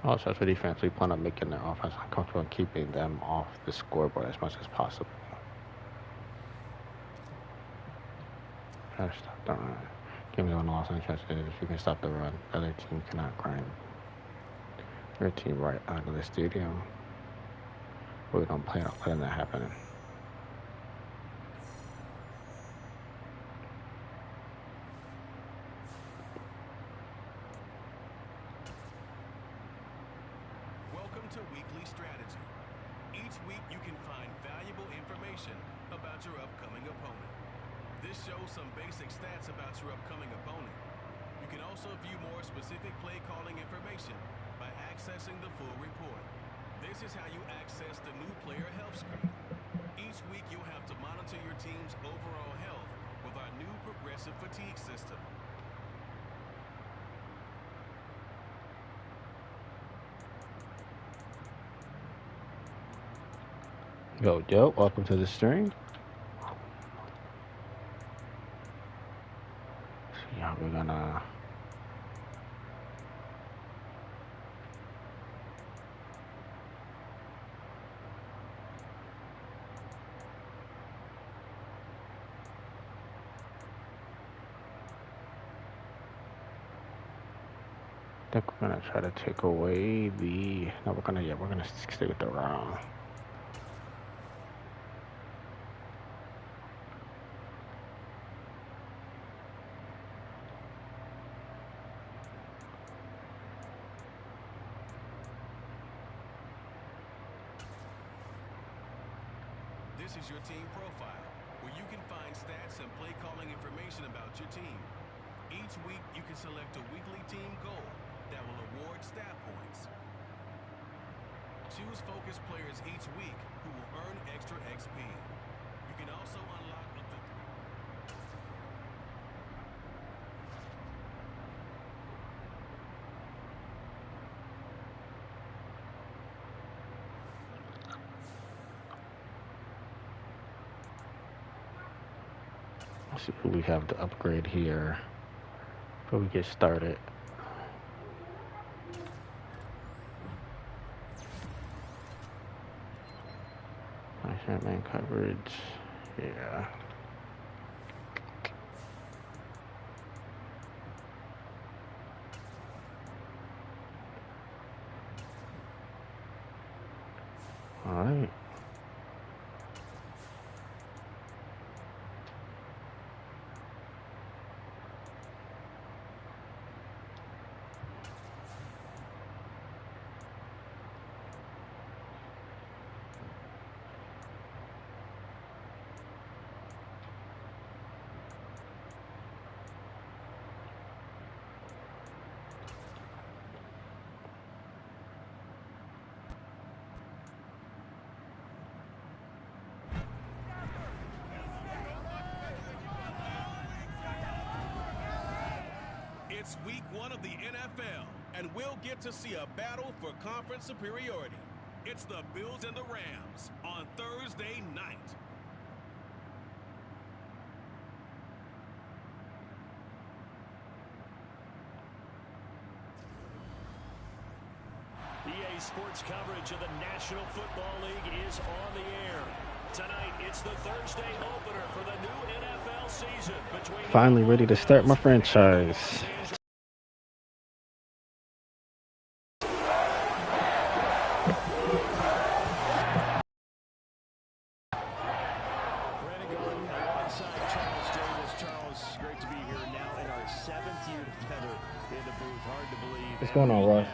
Also, for defense, we plan on making their offense uncomfortable and keeping them off the scoreboard as much as possible. Try to stop the run. Games on loss and chances. If you can stop the run, the other team cannot grind your team right out of the stadium. We don't plan on letting that happen. Welcome to Weekly Strategy. Each week you can find valuable information about your upcoming opponent. This shows some basic stats about your upcoming opponent. You can also view more specific play calling information by accessing the full report. This is how you access the new player health screen. Each week you'll have to monitor your team's overall health with our new progressive fatigue system. Yo, welcome to the stream. See how we're gonna I think we're gonna try to take away the no we're gonna stay with the round. This is your team profile, where you can find stats and play calling information about your team. Each week, you can select a weekly team goal that will award stat points. Choose focus players each week who will earn extra XP. You can also unlock up to Let's see who we have to upgrade here before we get started. Nice man coverage. Yeah. All right. It's week 1 of the NFL, and we'll get to see a battle for conference superiority. It's the Bills and the Rams on Thursday night. EA Sports coverage of the National Football League is on the air. Tonight, it's the Thursday opener for the new NFL season between Finally ready to start my franchise. What's going on, Russ?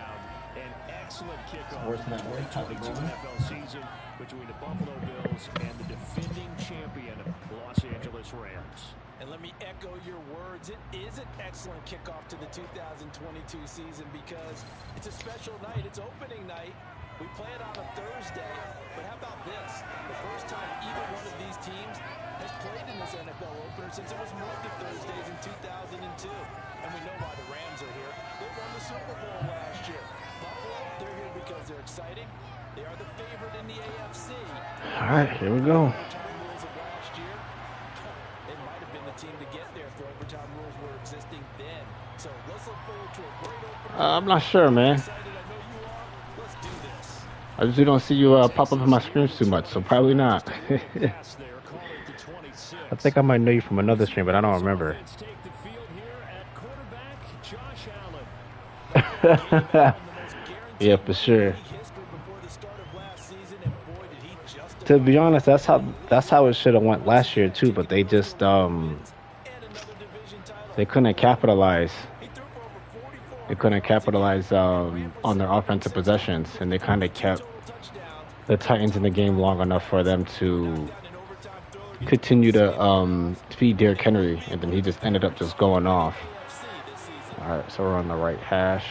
An excellent kickoff Worse than that. How's it going? NFL season between the Buffalo Bills and the defending champion Los Angeles Rams. And let me echo your words. It is an excellent kickoff to the 2022 season because it's a special night. It's opening night. We play it on a Thursday. But how about this? The first time either one of these teams has played in this NFL opener since it was moved to Thursdays in 2002. And we know why the Rams are here. They won the Super Bowl last year. Buffalo, they're here because they're exciting. They are the favorite in the AFC. All right, here we go. Last year, it might have have been the team to get there if the overtime rules were existing then. So let's look forward to a great opener. I'm not sure, man. Excited, I know you are. Let's do this. I usually don't see you pop up in my screens too much, so probably not. I think I might know you from another stream, but I don't remember. Yeah, for sure. To be honest, that's how it should have went last year too, but they just they couldn't capitalize. They couldn't capitalize on their offensive possessions, and they kind of kept the Titans in the game long enough for them to continue to feed Derrick Henry, and then he just ended up just going off. All right, so we're on the right hash.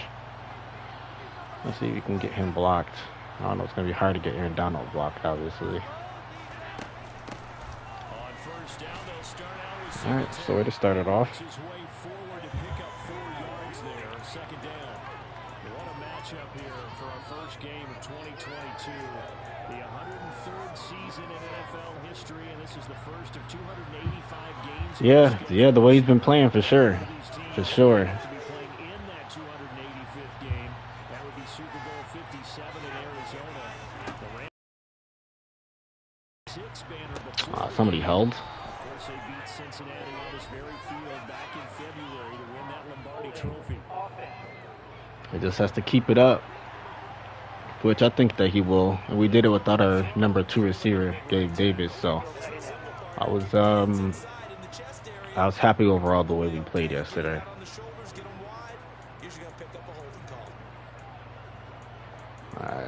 Let's see if we can get him blocked. I don't know, it's going to be hard to get Aaron Donald blocked, obviously. All right, so way to start it off. Yeah, the way he's been playing, for sure. For sure. Somebody held. He just has to keep it up, which I think that he will. And we did it without our number 2 receiver, Gabe Davis. So I was happy overall the way we played yesterday. All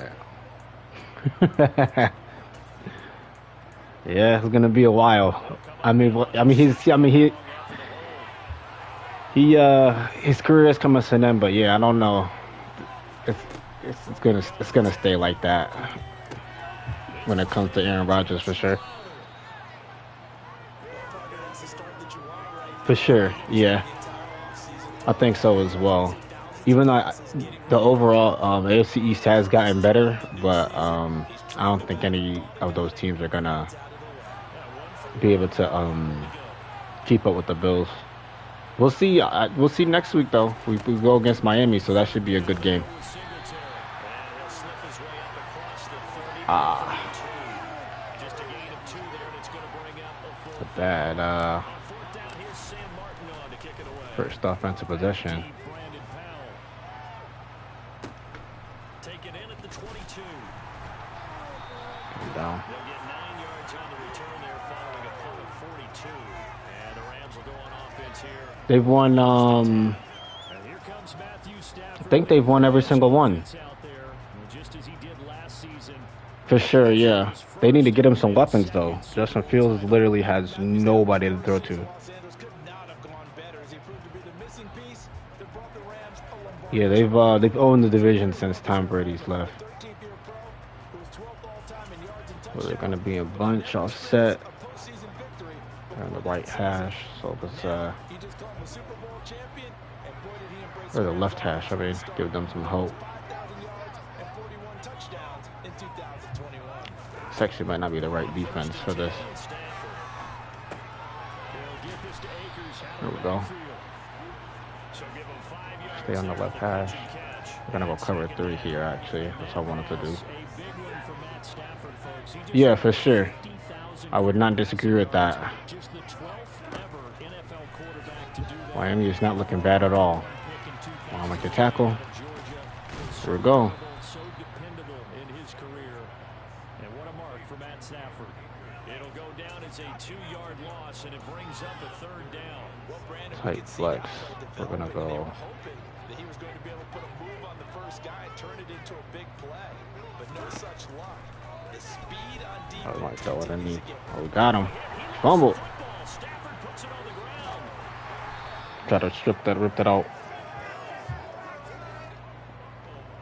right. Yeah, it's gonna be a while. His career is coming to an end, but yeah, I don't know. It's gonna stay like that when it comes to Aaron Rodgers, for sure. For sure, yeah. I think so as well. Even though the overall AFC East has gotten better, but I don't think any of those teams are gonna be able to keep up with the Bills. We'll see. We'll see next week, though. We go against Miami, so that should be a good game. But that first offensive possession. Come down. They've won, I think they've won every single one. For sure, yeah. They need to get him some weapons, though. Justin Fields literally has nobody to throw to. Yeah, they've owned the division since Tom Brady's left. Well, they're going to be a bunch offset. They're on the right hash, so it's or the left hash. I mean, give them some hope. This actually might not be the right defense for this. There we go. Stay on the left hash. We're gonna go cover 3 here. Actually, that's what I wanted to do. Yeah, for sure. I would not disagree with that. Miami is not looking bad at all. I'll make the tackle. Here we go. Tight flex. We're gonna go. I might throw it underneath. Oh, we got him. Fumble. Try to rip that out.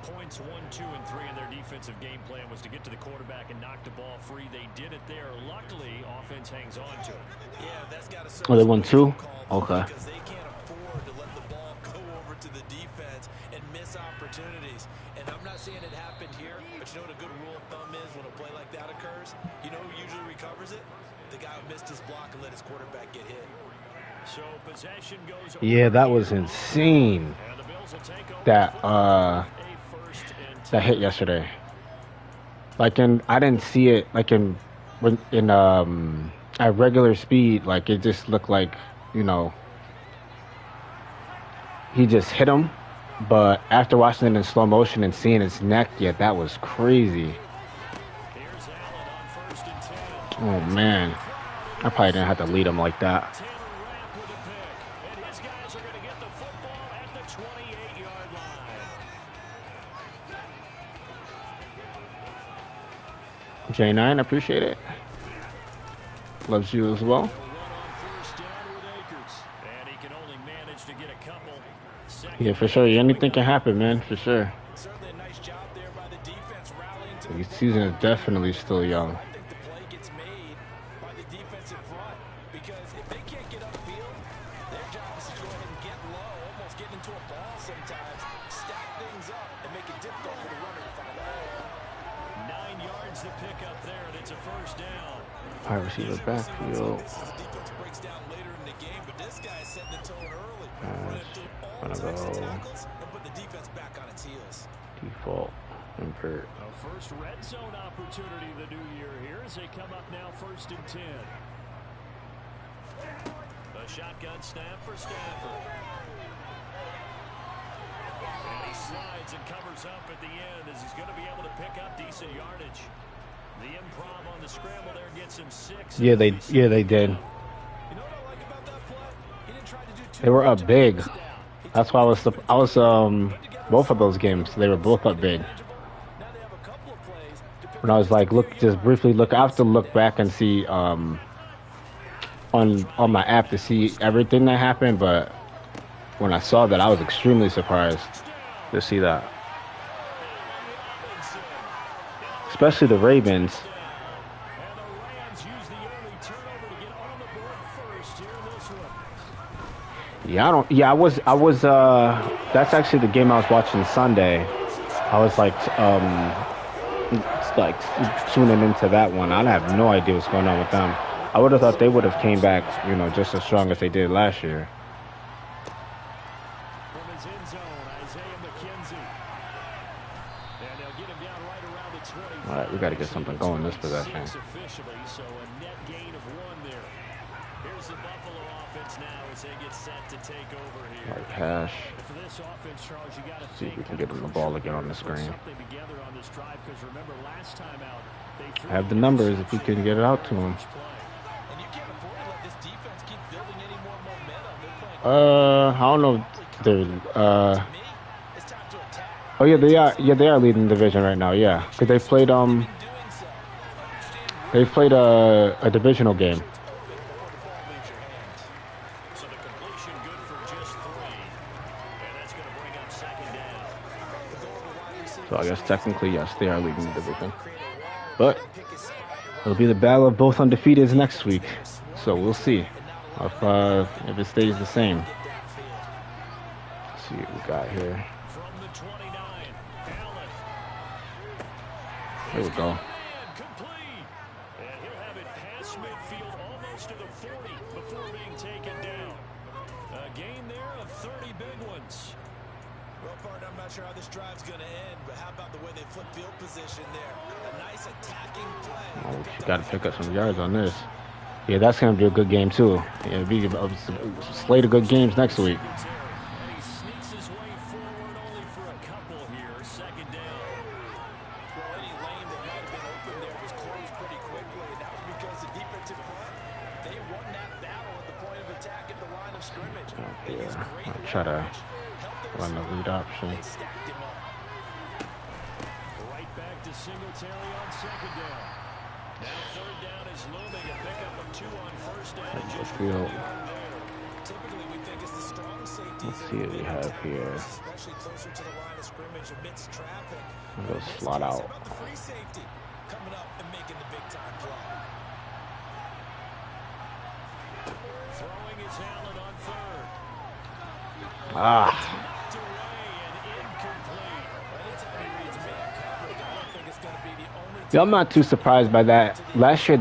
Points 1, 2, and 3 in their defensive game plan was to get to the quarterback and knock the ball free. They did it there. Luckily, offense hangs on to it. Yeah, that's got to. Oh, they won 2? Okay. Because they can't afford to let the ball go over to the defense and miss opportunities. And I'm not saying it happened here, but you know what a good rule of thumb is when a play like that occurs? You know who usually recovers it? The guy who missed his block and let his quarterback get hit. So possession goes Yeah, over that was here. insane. And the Bills will take over That the football with a 1st and 10. that hit yesterday. I didn't see it at regular speed. Like it just looked like, you know, he just hit him. But after watching it in slow motion and seeing his neck, yeah, that was crazy. Here's Allen on 1st and 10. Oh man, I probably didn't have to lead him like that. Taylor Rapp with a pick. And his guys are going to get the football at the 28-yard line. J9, appreciate it. Loves you as well. They'll run on 1st down with Akers. And he can only manage to get a couple. Yeah, for sure. Anything can happen, man. For sure. Certainly a nice job there by the defense rallying to The season is definitely still young. I think the play gets made by the defensive front because if they can't get upfield, their job is to go ahead and get low, almost get into a ball sometimes, stack things up, and make it difficult for the runner to find the hole. 9 yards to pick up there, and it's a 1st down. Wide receiver backfield. This is the defense breaks down later in the game, but this guy is setting the tone early. Gonna go And put the defense back on its heels. default invert. A first red zone opportunity the new year here as they come up now 1st and 10. A shotgun snap for Stafford. And he slides and covers up at the end as he's going to be able to pick up decent yardage. The improv on the scramble there gets him 6. Yeah, they did. You know what I like about that play? He didn't try to do too They were much up on big. first down. He That's why I was both of those games. They were both up big. Now they have a couple of plays to pick When I was like, just briefly look. I have to look back and see on my app to see everything that happened. But when I saw that, I was extremely surprised to see that. Especially the Ravens. And the Rams use the early turnover to get on the board first here in this one. Yeah, I was that's actually the game I was watching Sunday. I was like tuning into that one. I have no idea what's going on with them. I would have thought they would have came back, just as strong as they did last year. From his end zone, Isaiah McKenzie. And they'll get him down right around the 20. All right, we got to get something going this possession. Officially, so a net gain of 1 there. Here's the Buffalo offense now as they get set to take over here. All right, cash. For this offense, Charles, you got to See if we can get them the ball again on the screen. something together on this drive because remember last time out they threw I have the numbers if we can get it out to them. And you can't afford to let this defense keep building any more momentum. They're playing I don't know. They're, to me. It's time to attack. oh yeah, they are. Yeah, they are leading the division right now. Yeah, because they played In doing so, they played a divisional game. So the completion good for just 3. And that's going to bring up 2nd down. So I guess technically, yes, they are leading the division. But it'll be the battle of both undefeateds next week. So we'll see if it stays the same. Let's see what we got here. From the 29, Allen. Here we go. And complete. And he'll have it past midfield almost to the 40 before being taken down. A gain there of 30 big ones. Well, partner, I'm not sure how this drive's going to end, but how about the way they flip field position there? A nice attacking play. Oh, got to pick up some yards on this. Yeah, that's going to be a good game too. Yeah, it'll be a slate of good games next week. And he sneaks his way forward only for a couple here. 2nd down. Well, any lane that might have been open there was closed pretty quickly, and that was because the defensive front, they won that battle at the point of attack at the line of scrimmage. They used great I'll try to helped their run the read option. They stacked him up. Right back to Singletary on 2nd down. Now 3rd down is looming. A pickup of 2 on 1st down. And just Field. Typically, we think it's the strong safeties. Let's see what we have here. Especially closer to the line of scrimmage amidst traffic. I'm going to slot How out. about the free safety coming up and making the big time play? throwing his Allen on 3rd. Ah, Knocked away and incomplete. Anytime he reads man coverage, I don't think it's going to be the only yeah, I'm not too surprised by that. Last year,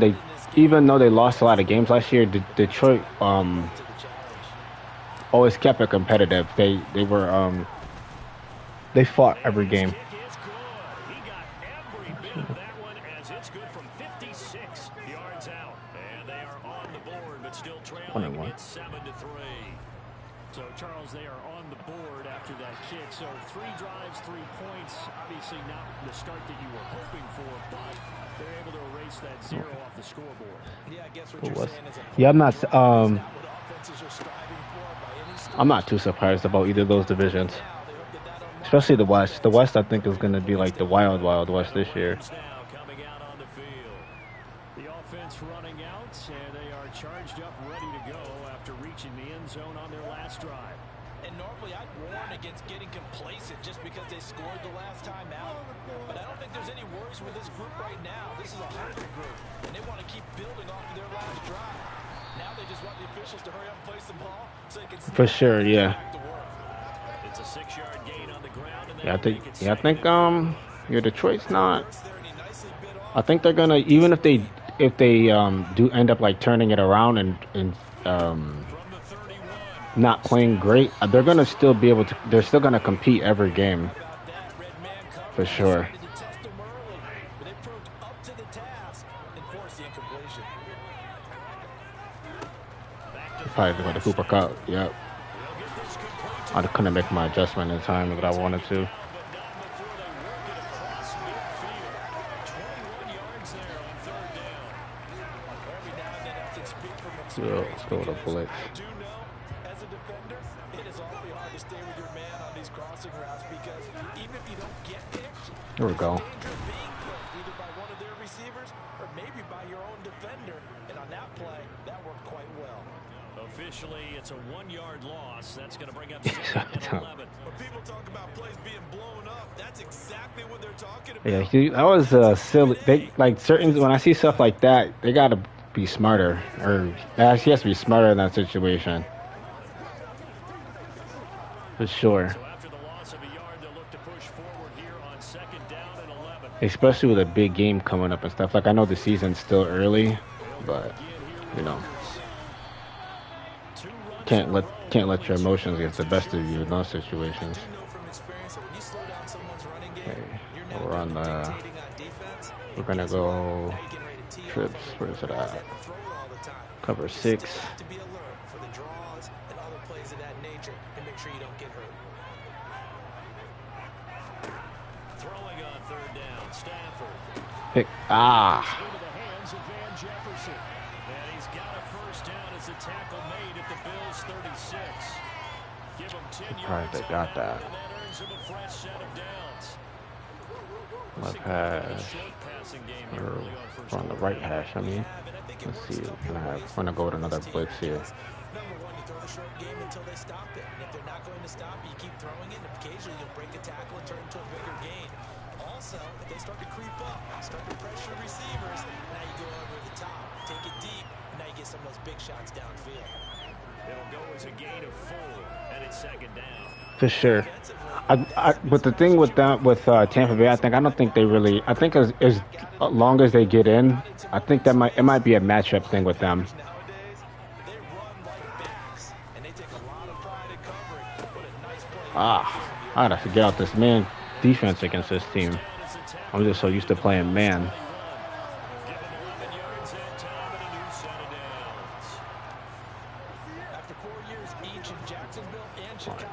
even though they lost a lot of games last year, Detroit always kept it competitive. They fought every game. Kick is good. He got every bit of that one as it's good from 56 yards out. And they are on the board, but still trailing. 21. It's 7-3. So, Charles, they are on the board after that kick. So, 3 drives, 3 points. Obviously not the start that you were hoping for, but they're able to erase that 0 off the scoreboard. Yeah, I guess what Who you're was? saying is Yeah, a I'm not too surprised about either of those divisions. Especially the West. The West, I think, is going to be like the wild, wild West this year. Now coming out on the field. The offense running out, and they are charged up, ready to go after reaching the end zone on their last drive. And normally I'd warn against getting complacent just because they scored the last time out. But I don't think there's any worries with this group right now. This is a hungry group, and they want to keep building off of their last drive. Now they just want the officials to hurry up and place the ball so they can For sure, yeah. back to work. It's a 6-yard gain on the ground. And Yeah, I think Detroit's not. I think they're gonna, even if they do end up like turning it around and not playing great, they're gonna still be able to. They're still gonna compete every game, for sure. Probably going to Cooper Cup. Yep. I couldn't make my adjustment in time that I wanted to. Let's go with a blitz. As a defender, it is awfully hard to stay with your man on these crossing routes because even if you don't get picked, Here we go. danger of being picked either by one of their receivers or maybe by your own defender. And on that play, that worked quite well. Officially, it's a 1-yard loss. That's going to bring up 2nd and 11. When people talk about plays being blown up, that's exactly what they're talking about. Yeah, that was silly. They like certain when I see stuff like that, they gotta be smarter, or he has to be smarter in that situation. For sure. So after the loss of a yard, they'll look to push forward here on 2nd down and 11. Especially with a big game coming up and stuff. Like I know the season's still early, but you know, can't let your emotions get the best of you in those situations. Okay, we're on the. We're gonna go trips. Where is it at? Cover 6. To be alert for the draws and other plays of that nature and make sure you don't get hurt. Throwing on 3rd down, Stafford. Pick. Into the hands of Van Jefferson. And he's got a 1st down as the tackle made at the Bills' 36. Give him 10 yards. Alright, they got that. And that earns him a fresh set of downs. Left hash. Short passing game here Or early on 1st on the right hash, I mean. Let's see. I'm gonna go with another blitz here. Number one, you throw the short game until they stop it. And if they're not going to stop it, you keep throwing it. And occasionally you'll break a tackle and turn it into a bigger gain. Also, if they start to creep up, start to pressure receivers, now you go over the top, take it deep, and now you get some of those big shots downfield. It'll go as a gain of 4, and it's 2nd down. For sure. But the thing with that, with Tampa Bay, I don't think they really. I think as long as they get in, I think it might be a matchup thing with them. Nowadays, they run like backs, and they take a lot of pride in covering. What a nice play. I gotta figure out this man defense against this team. I'm just so used to playing man. Give him 11 yards that time and a new set of downs. After 4 years each in Jacksonville and Chicago,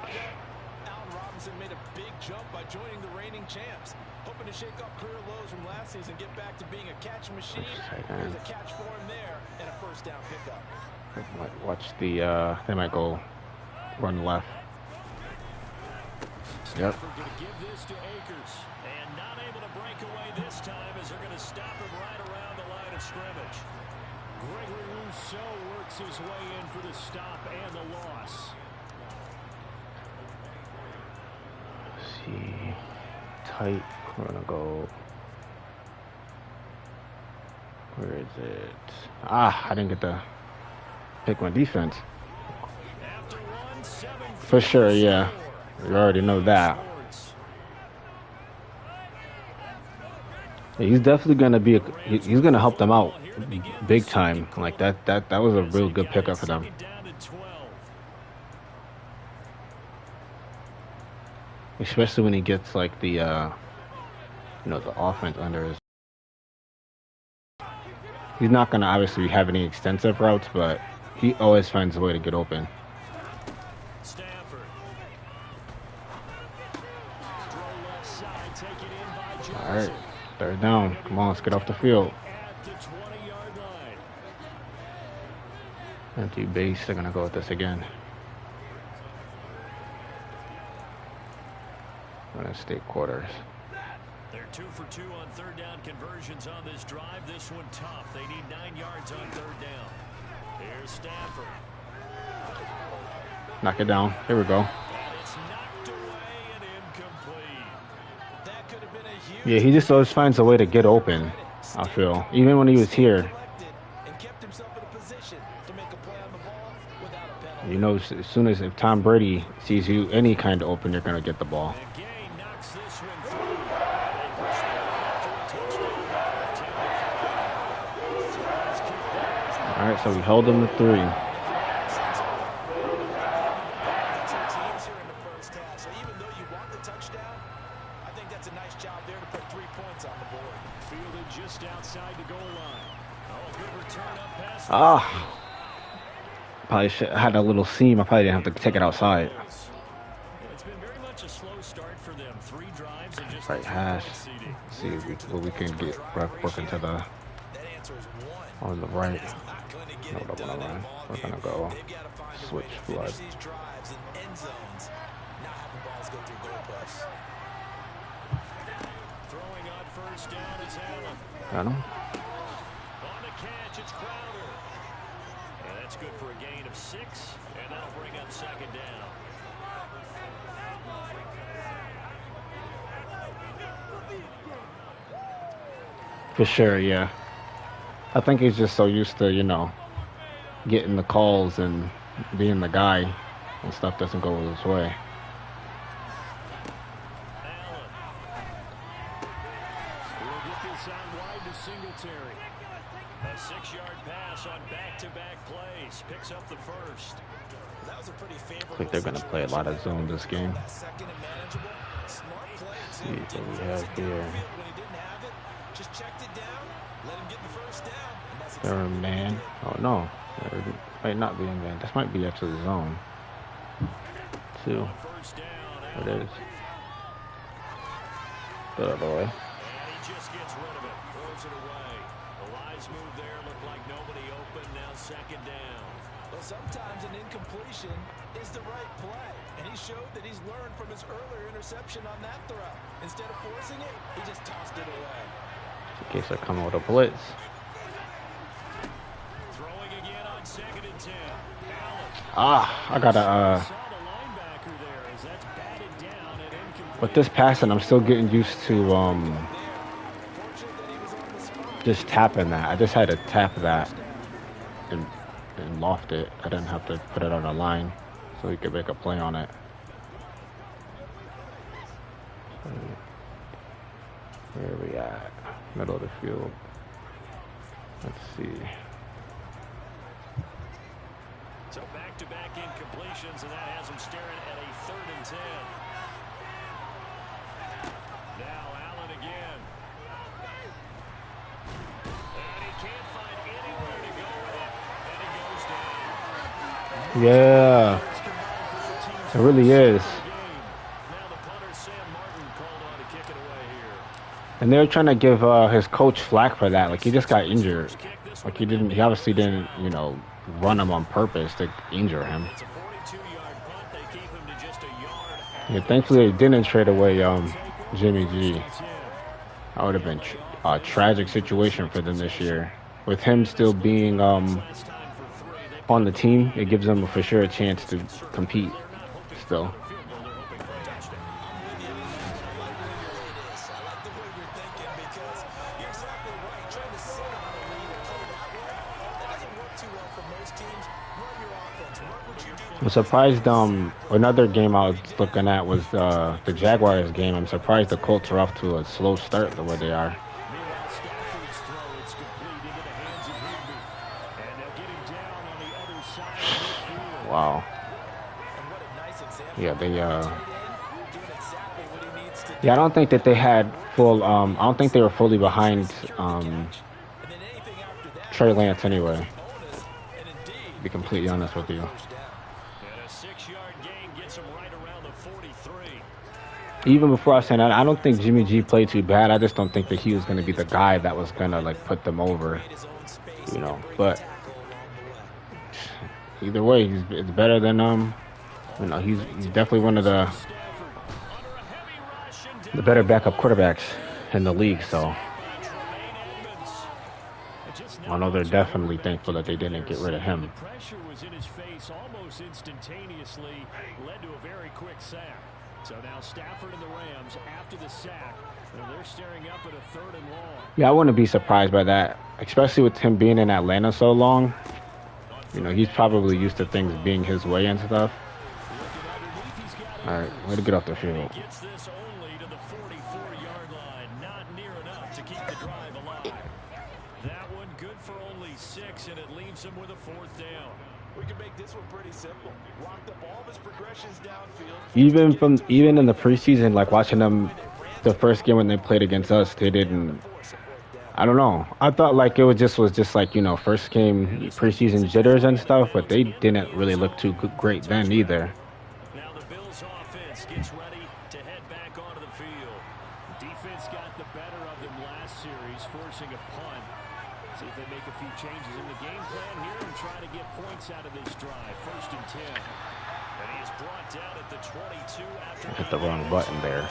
Allen Robinson made a big jump by joining the reigning champs. Hoping to shake off career lows from last season, get back to being a catch machine. There's a catch for him there and a 1st down pickup. Watch the. They might go run left. Yep. Stafford going to give this to Akers. And not able to break away this time as they're going to stop him right around the line of scrimmage. Gregory Rousseau works his way in for the stop and the loss. Let's see. Tight. We're gonna go. Where is it? I didn't get to pick my defense. After one, 7 For sure, yeah. You already know that. Yeah, he's definitely gonna be. He's gonna help them out big time. Like that was a real good pickup for them. Down to 12. especially when he gets like the the offense under his. He's not gonna obviously have any extensive routes, but he always finds a way to get open. Stafford. Throw left side, take it in by Johnson. All right, third down. Come on, let's get off the field. At the 20-yard line. Empty base. They're gonna go with this again. Gonna state quarters. They're 2 for 2 on third down conversions on this drive. This one tough. They need 9 yards on third down. Here's Stafford. Knock it down. Here we go. And it's knocked away and incomplete. That could have been a huge Yeah, he just always finds a way to get open, I feel. Even when he was here, and kept himself in a position to make a play on the ball without a penalty. you know, as soon as if Tom Brady sees you any kind of open, you're going to get the ball. And Gay knocks this one through. And they push the ball to a touchdown. All right, so we held them to 3. Two teams here in the first half. So even though you want the touchdown, I think that's a nice job there to put 3 points on the board. Fielded just outside the goal line. Oh, good return up past Probably should had a little seam. I probably didn't have to take it outside. It's been very much a slow start for them. 3 drives and just Right hash. Let's see what we can get working to the That answer is 1. on the right. That's not going to get No, it don't done wanna in a run. ball We're game. gonna go They've got to find a way switch to flood. finish these drives in end zones, not having balls go through goalposts. throwing on first down is Allen. Got him. On the catch, it's Crowder. And that's good for a gain of 6, and that'll bring up second down. For sure, yeah. I think he's just so used to, getting the calls and being the guy and stuff doesn't go his way. Allen. We'll get this out wide to Singletary. A 6-yard pass on back-to-back plays. Picks up the first. That was a pretty favorable I think they're going to play a lot of zone this game. that second and manageable. Smart play, See too. what Didn't we chase have it here. downfield when he didn't have it. Just checked it down, let him get the first down. And that's They're exactly in what he man. did. Oh, no. They might not be in man. This might be actually zone. 2. First down. It Allen. is. Get out of the way. And he just gets rid of it. Throws it away. The wise move there looked like nobody open. Now second down. Well, sometimes an incompletion is the right play. And he showed that he's learned from his earlier interception on that throw. Instead of forcing it, he just tossed it away. In case I come with a blitz. Throwing again on second and 10. Allen. I got to Saw the linebacker there as that's batted down and incomplete. With this passing, I'm still getting used to Fortunate that he was on the spot. just tapping that. I just had to tap that and loft it. I didn't have to put it on a line so he could make a play on it. Where are we at? Middle of the field. Let's see. So back-to-back incompletions, and that has him staring at a 3rd and 10. Now Allen again. And he can't find anywhere to go with it. And he goes down. Yeah, it really is. Now the punter, Sam Martin, called on to kick it away here. And they're trying to give his coach flack for that. Like, he just got injured. Like, he obviously didn't, run him on purpose to injure him. It's a 42-yard punt. They keep him to just a yard. Yeah, thankfully they didn't trade away Jimmy G. That would have been a tragic situation for them this year. With him still being on the team, it gives them for sure a chance to compete still. I'm surprised. Another game I was looking at was the Jaguars game. I'm surprised the Colts are off to a slow start the way they are. Wow. Yeah, they Yeah, I don't think that they had full. I don't think they were fully behind Trey Lance anyway. To be completely honest with you. And a 6-yard gain gets him right around the 43. Even before I said that, I don't think Jimmy G played too bad. I just don't think that he was going to be the guy that was going to like put them over, you know. But either way, it's better than you know, he's definitely one of the better backup quarterbacks in the league. So I know they're definitely thankful that they didn't get rid of him. The pressure was in his face almost instantaneously, led to a very quick sack. So now Stafford and the Rams, after the sack, they're staring up at a 3rd and long. Yeah, I wouldn't be surprised by that, especially with him being in Atlanta so long. You know, he's probably used to things being his way and stuff. All right, way to get off the field. Gets this only to the 44-yard line. Not near enough to keep the drive alive. That one good for only 6, and it leaves him with a 4th down. We can make this one pretty simple. Locked up all of his progressions downfield. Even in the preseason, like watching them, the first game when they played against us, they didn't. I don't know. I thought like it was just like, you know, first game preseason jitters and stuff, but they didn't really look too great then either. Now the Bills offense gets ready to head back onto the field. Defense got the better of them last series, forcing a punt. See if they make a few changes in the game plan here and try to get points out of this drive. 1st and 10. And he is brought down at the 22 after Hit the wrong button there.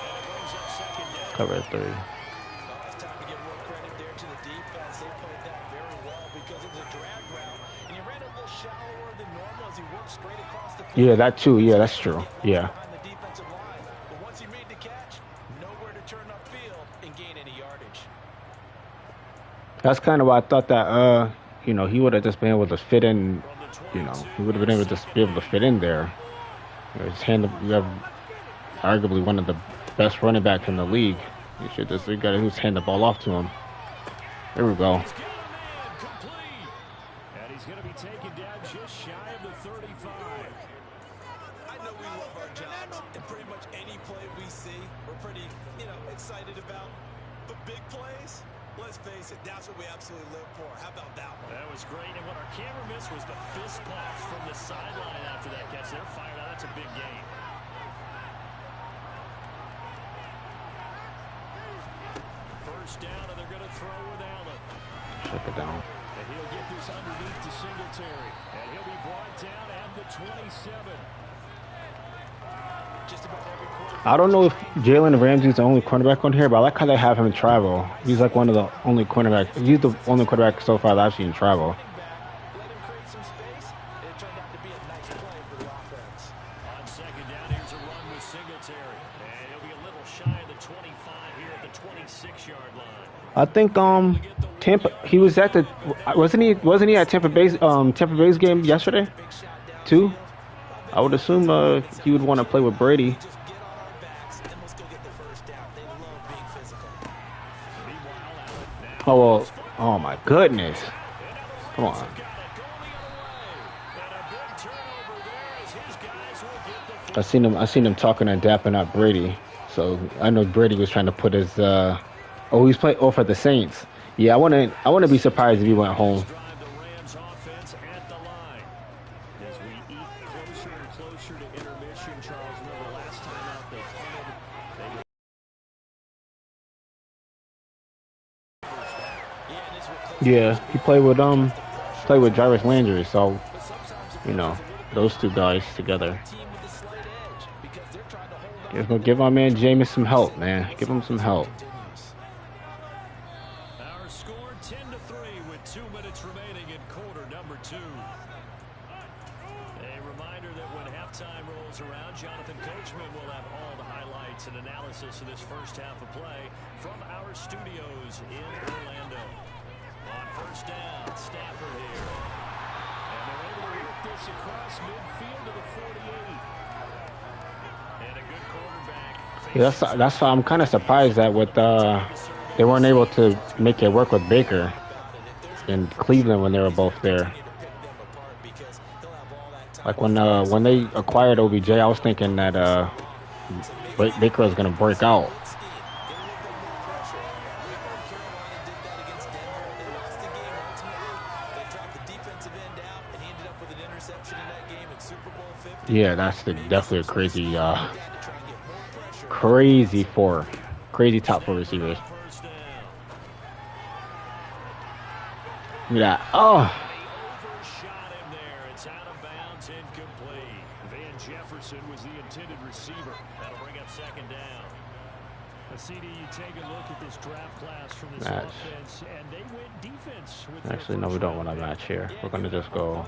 Cover 3. It's time to give more credit there to the defense. They played that very well because it was a drag route, and he ran a little shallower than normal as he worked straight across the field. Yeah, that too. Yeah, that's true. Yeah. Behind the defensive line. But once he made the catch, nowhere to turn upfield and gain any yardage. That's kind of why I thought that, you know, he would have just been able to fit in, you know, he would have been able to just be able to fit in there. You have arguably one of the best running backs in the league. You should just, you got to just hand the ball off to him. There we go. And he's going to be taken down just shy of the 35. I know we love our jobs, and pretty much any play we see, we're pretty, excited about. But big plays, let's face it, that's what we absolutely live for. How about that one? That was great, and what our camera missed was the fist pumps from the sideline after that catch. They're fired out. That's a big gain. First down, and they're going to throw with Allen. Check it down. And he'll get this underneath to Singletary. And he'll be brought down at the 27. Just about every quarter. I don't know if Jalen Ramsey's the only cornerback on here, but I like how they have him travel. He's like one of the only cornerbacks. He's the only quarterback so far that I've seen travel. Let him create some space, and it turned out to be a nice play for the offense. On 2nd down, here's a run with Singletary. And he'll be a little shy of the 25 here at the 26-yard line. I think Tampa. He was at the wasn't he at Tampa Bay's game yesterday too? I would assume he would want to play with Brady. Just get on our backs, and let's go get the first down. They love being physical. Oh well. Oh my goodness. Come on. I seen him talking and dapping up Brady. So I know Brady was trying to put his he's playing for the Saints. Yeah, I wouldn't be surprised if he went home. Yeah, he played with Jarvis Landry, so you know, those two guys together. Give my man Jameis some help, man. Give him some help. Our score 10-3 with 2 minutes remaining in quarter number 2. A reminder that when halftime rolls around, Jonathan Coachman will have all the highlights and analysis of this first half of play from our studios in Orlando. On 1st down, Stafford here. And they're able to work this across midfield to the 48. And a good quarterback. Yeah, that's why I'm kind of surprised that with they weren't able to make it work with Baker in Cleveland when they were both there. Like when they acquired OBJ, I was thinking that Baker was gonna break out. interception in that game in Super Bowl 50. Yeah, that's definitely a crazy, crazy top four receivers. Look at that. Oh. Overshot him there. It's out of bounds, incomplete. Van Jefferson was the intended receiver. That'll bring up second down. CD, you take a look at this draft class from this offense, and they went defense. Actually, no, we don't want to match here. We're going to just go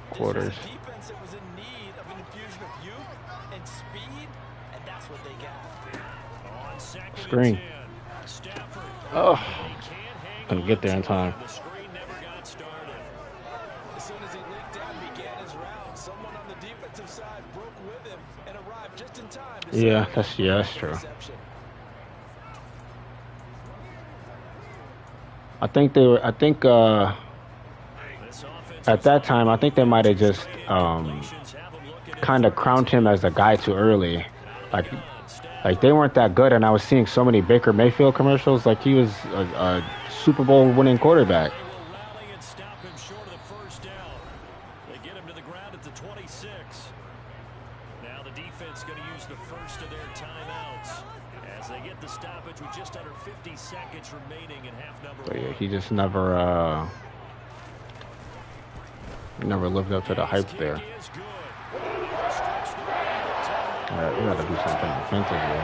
quarters. Defense that was in need of an infusion of youth and speed, and that's what they got. On second Screen. Stafford. Oh, couldn't get there in time. The screen never got started. As soon as he leaked out and began his round, someone on the defensive side broke with him and arrived just in time. Yeah, that's true. I think at that time, I think they might have just kind of crowned him as a guy too early. Like they weren't that good, and I was seeing so many Baker Mayfield commercials like he was a Super Bowl winning quarterback. They get him to the ground at the 26. Now the defense going to use the first of their timeouts as they get the stoppage with just under 50 seconds remaining in half number But yeah, one. he just never lived up to the hype there. Alright, we gotta do something defensively.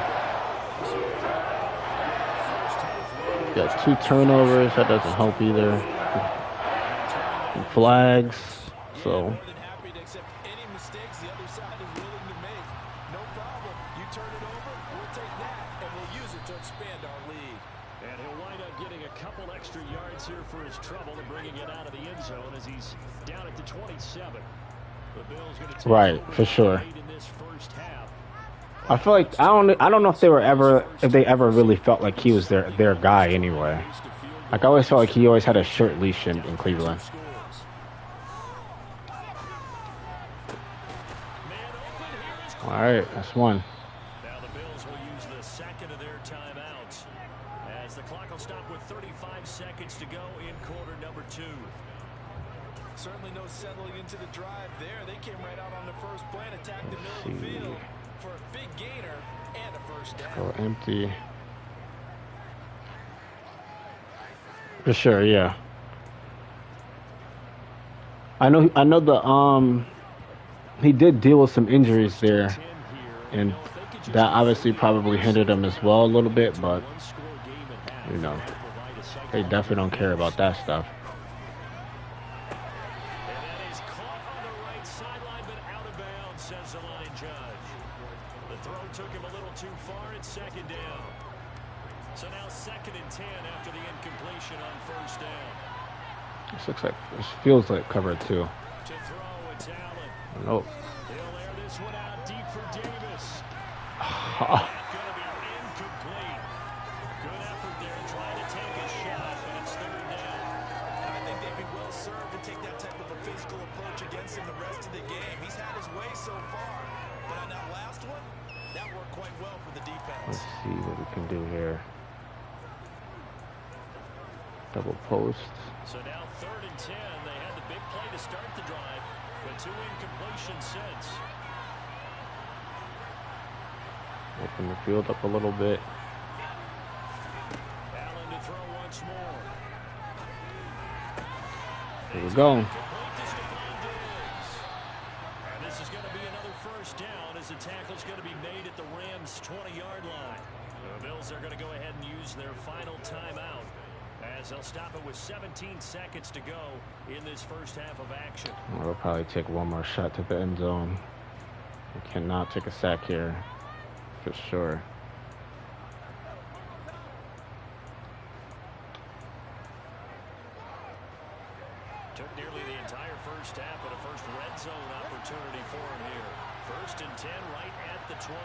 Got 2 turnovers, that doesn't help either. And flags, so. More than happy to accept any mistakes the other side is willing to make. No problem. You turn it over, we'll take that, and we'll use it to expand our lead. And he'll wind up getting a couple extra yards here for his trouble and bringing it out of the end zone as he's down at the 27. The Bills going to take Right, for sure. in this first half. I feel like I don't know if they ever really felt like he was their guy anyway. Like I always felt like he always had a short leash in Cleveland. All right, that's one. Now the Bills will use the second of their timeouts as the clock will stop with 35 seconds to go in quarter number 2. Certainly no settling into the drive there. They came right out on the first play and attacked the middle of the field for a big gainer and a first down. Go empty. For sure, yeah. I know the he did deal with some injuries there, and that obviously probably hindered him as well a little bit, but you know, they definitely don't care about that stuff. And that is caught on the right sideline, but out of bounds, says the line judge. The throw took him a little too far. It's second down. So now 2nd and 10 after the incompletion on first down. This feels like cover 2. To throw, it's Allen. Nope. He'll air this one out deep for Davis. Going to be incomplete. Good effort there trying to take a shot, but it's 3rd down. I think they'd be well served to take that type of a physical approach against him the rest of the game. He's had his way so far, but on that last one, that worked quite well for the defense. Let's see what we can do here. Double post. So now 3rd and 10. They had the big play to start the drive, but 2 incompletions since. Open the field up a little bit. Allen to throw once more. Here we go. And this is going to be another first down as the tackle's going to be made at the Rams' 20-yard line. The Bills are going to go ahead and use their final timeout as they'll stop it with 17 seconds to go in this first half of action. We'll probably take one more shot to the end zone. We cannot take a sack here, for sure. Took nearly the entire first half, but a first red zone opportunity for him here. 1st and 10 right at the 20.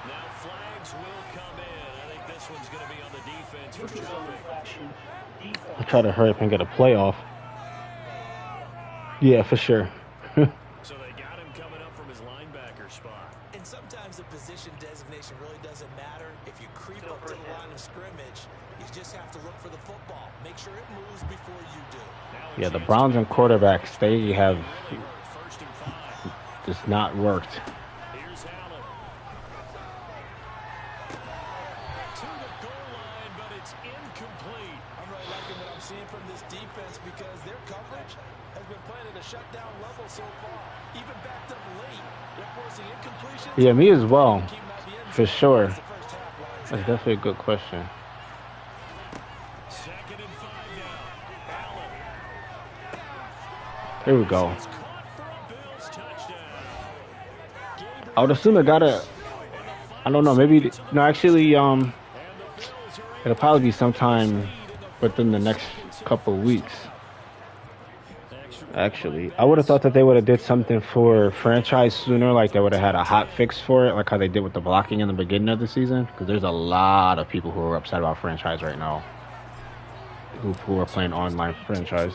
Now flags will come in. I think this one's going to be on the defense for jumping. I'll try to hurry up and get a playoff. Yeah, for sure. So they got him coming up from his linebacker spot. And sometimes the position designation really doesn't matter. If you creep up to the line of scrimmage, you just just have to look for the football. Make sure it moves before you do. Yeah, the Browns and quarterbacks, they have just not worked. Here's Allen. To the goal line, but it's incomplete. I'm really liking what I'm seeing from this defense because their coverage has been playing at a shutdown level so far. Even backed up late, they're forcing incompletions. Yeah, me as well, for sure. That's definitely a good question. Second and 5 now. Allen. Here we go. He's caught for a Bills touchdown. I would assume it gotta, I don't know, maybe, no, actually, it'll probably be sometime within the next couple of weeks. Actually, I would have thought that they would have did something for franchise sooner, like they would have had a hot fix for it, like how they did with the blocking in the beginning of the season. Because there's a lot of people who are upset about franchise right now, who are playing online franchise.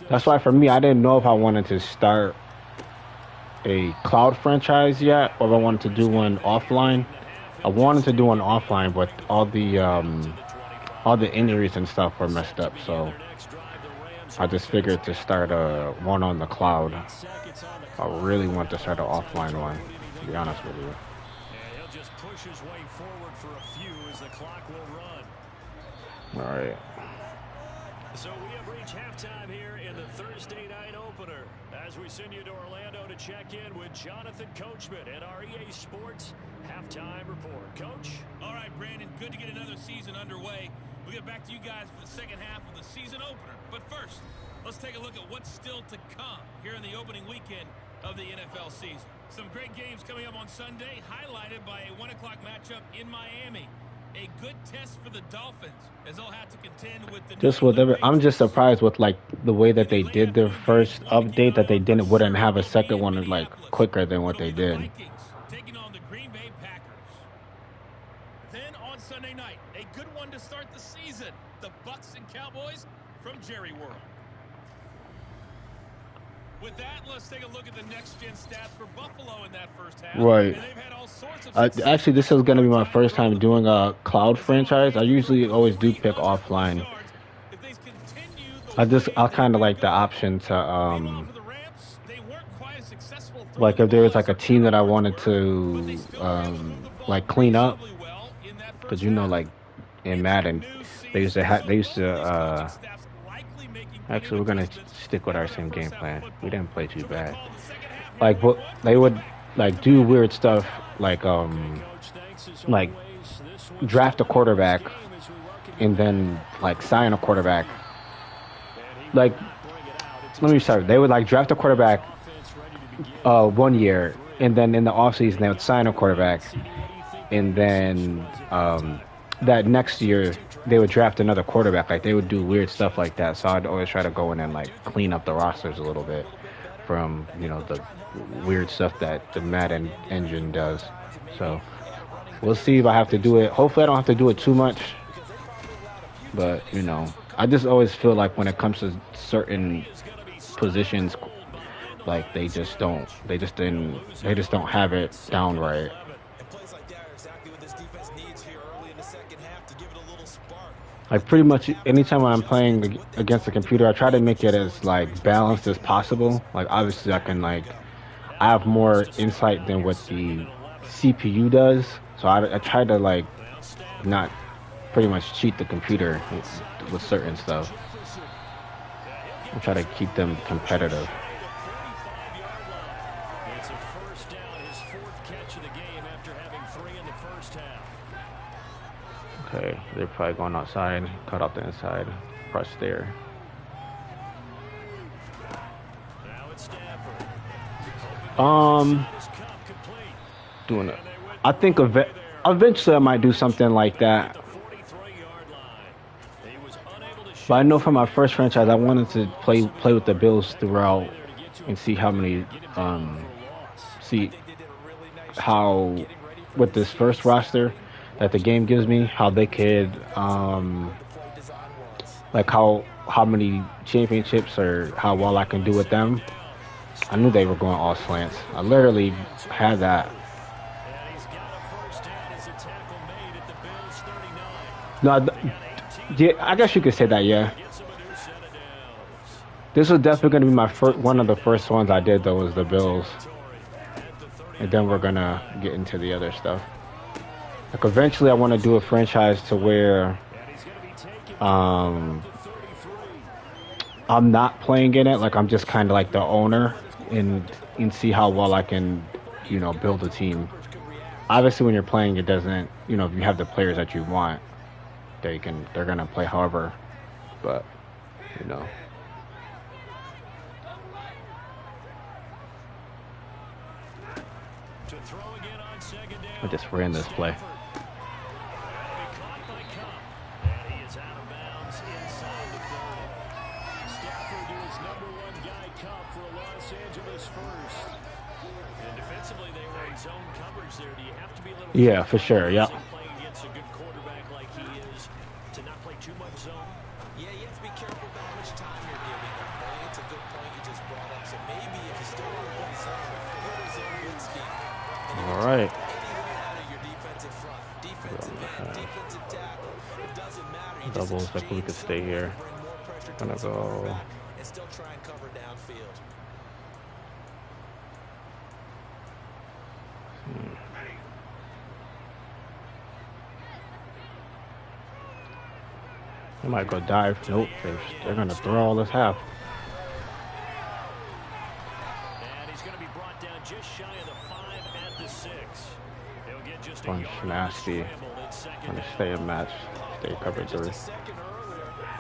That's why for me, I didn't know if I wanted to start a cloud franchise yet, or if I wanted to do one offline. I wanted to do one offline, but all the injuries and stuff were messed up, so I just figured to start one on the cloud. I really want to start an offline one, to be honest with you. And he'll just push his way forward for a few as the clock will run. All right. So we have reached halftime here in the Thursday night opener as we send you to Orlando to check in with Jonathan Coachman at our EA Sports halftime report. Coach? All right, Brandon, good to get another season underway. We'll get back to you guys for the second half of the season opener. But first, let's take a look at what's still to come here in the opening weekend of the NFL season. Some great games coming up on Sunday, highlighted by a 1 o'clock matchup in Miami. A good test for the Dolphins as they'll have to contend with the I'm just surprised with like the way that they did their first update, that they wouldn't have a second one like quicker than what they did. Taking on the Green Bay Packers. Then on Sunday night, a good one to start the season. The Bucks and Cowboys from Jerry World. With that, let's take a look at the next-gen stats for Buffalo in that first half. Right. And they've had all sorts of Actually, this is going to be my first time doing a cloud franchise. I usually always do pick offline. I kind of like the option to like if there was like a team that I wanted to like clean up, because like in Madden they used to actually we're gonna stick with our same game plan. We didn't play too bad. Like, but they would like do weird stuff like draft a quarterback and then like sign a quarterback. Like, let me start. They would like draft a quarterback 1 year, and then in the offseason they would sign a quarterback, and then that next year they would draft another quarterback. Like, they would do weird stuff like that. So I'd always try to go in and like clean up the rosters a little bit from the weird stuff that the Madden engine does. So we'll see if I have to do it. Hopefully I don't have to do it too much, but I just always feel like when it comes to certain positions, like they just don't have it down right. Like, pretty much anytime when I'm playing against the computer, I try to make it as like balanced as possible. Like, obviously I have more insight than what the CPU does, so I try to like not pretty much cheat the computer with certain stuff. I try to keep them competitive. It's a first down, his fourth catch of the game after having 3 in the first half. Okay, they're probably going outside, cut off the inside, press there. Now it's Stafford. Doing it. I think eventually I might do something like that. But I know for my first franchise, I wanted to play with the Bills throughout and see how many, with this first roster that the game gives me, how they could, like how many championships or how well I can do with them. I knew they were going all slants. I literally had that. No, yeah, I guess you could say that. Yeah, this was definitely going to be my first, one of the first ones I did though was the Bills, and then we're gonna get into the other stuff. Like eventually, I want to do a franchise to where, um, I'm not playing in it. Like I'm just kind of like the owner, and see how well I can, build a team. Obviously, when you're playing, it doesn't. If you have the players that you want, they're gonna play however. But, you know. I just ran this play. Yeah, for sure. Yeah. Playing against a good quarterback like he is, to not play too much zone. Yeah, you have to be careful about how much time you're giving them. Right? It's a good point you just brought up. So maybe if you still want to play zone, go to zone good scheme. All right. Your defensive front, defensive end, defensive tackle. It doesn't matter. You Doubles, like we could stay here. Gonna go. And still try and cover downfield. They might go dive. Nope. They're going to throw all this half. And he's going to be brought down just shy of the 5 at the 6. He'll get just a Bunch yard nasty. Going to stay in match. Stay cover 3. And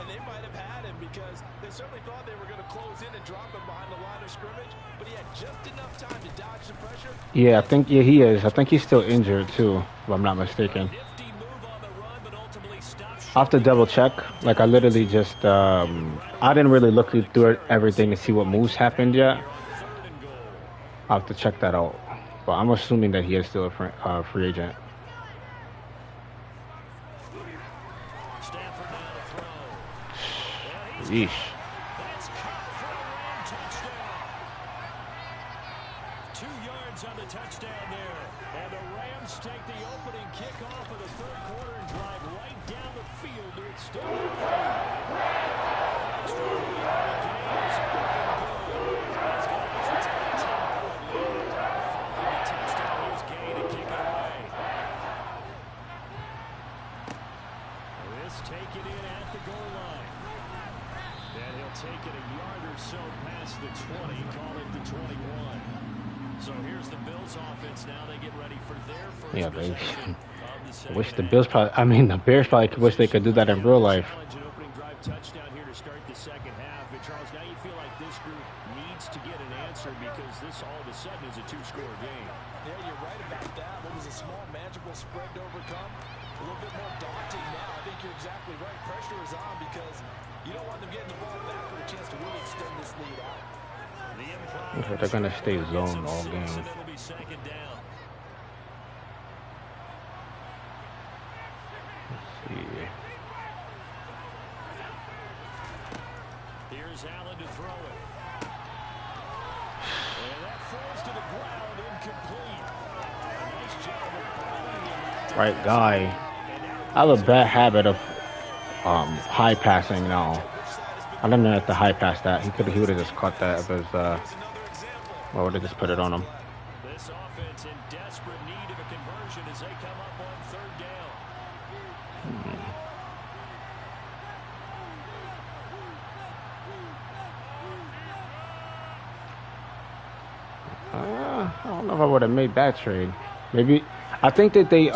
they might have had him because they certainly thought they were going to close in and drop him behind the line of scrimmage, but he had just enough time to dodge the pressure. Yeah, I think he is. I think he's still injured too, if I'm not mistaken. I have to double check. Like I literally just I didn't really look through everything to see what moves happened yet. I have to check that out. But I'm assuming that he is still a free agent. Yeesh. On the touchdown there, and the Rams take the opening kickoff of the third quarter and drive right down the field to extend the take it in at the goal line, and he'll take it a yard or so past the 20, call it the 21. So here's the Bills offense now. They get ready for their first possession of the wish the Bills the Bears probably wish they could do that in real life. An opening drive touchdown here to start the second half. And Charles, now you feel like this group needs to get an answer because this all of a sudden is a 2-score game. Yeah, you're right about that. What was a small magical spread to overcome? A little bit more daunting now. I think you're exactly right. Pressure is on because you don't want them getting the ball back with a chance to really extend this lead out. Okay, they're gonna stay zone all game. Let's see. Here's Allen to throw it. And that falls to the ground, incomplete. Nice job. Right guy. I have a bad habit of high passing now. I don't know if the high pass that. He would have just caught that if it was or would have just put it on him. This offense in desperate need of a conversion as they come up on third down. I don't know if I would have made that trade. Maybe I think that they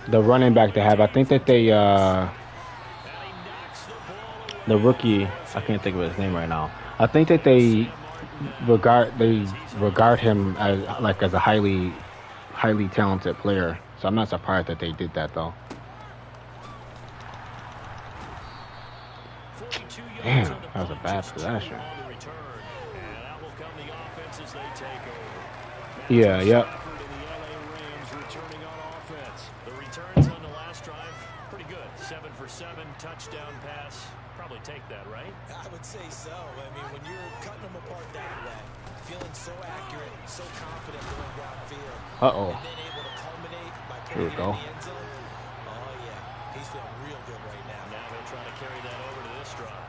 the running back they have. I think that they the rookie. I can't think of his name right now. I think that they regard him as a highly talented player. So I'm not surprised that they did that though. Damn, that was a bad possession. Yeah, yep. The returns on the last drive, pretty good. 7 for 7, touchdown pass. Probably take that, right? I would say so. I mean, when you're cutting them apart that way, feeling so accurate, so confident going downfield, and then able to culminate by putting it in the end zone. Oh yeah, He's feeling real good right now. Now he'll try to carry that over to this drive.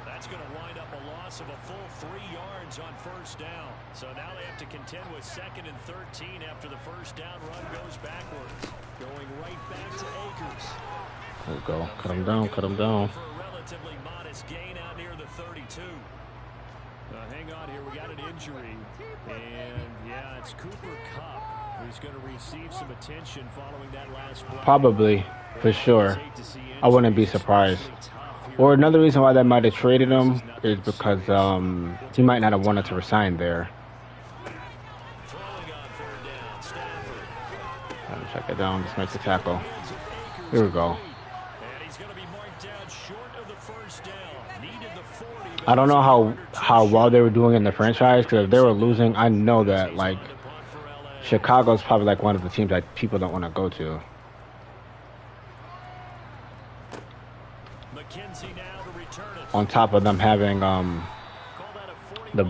That's going to wind up a loss of a full 3 yards on first down. So now they have to contend with 2nd and 13 after the first down run goes backwards. Going right back to Akers. There we go. Cut him down, cut him down. For a relatively modest gain out near the 32. Hang on here. We got an injury. And, yeah, it's Cooper Kupp who's going to receive some attention following that last play. Probably, for sure. I wouldn't be surprised. Or another reason why they might have traded him is because he might not have wanted to resign there. Check it down. Just make the tackle. Here we go. I don't know how well they were doing in the franchise, because if they were losing, I know that like Chicago's probably like one of the teams that people don't want to go to. On top of them having the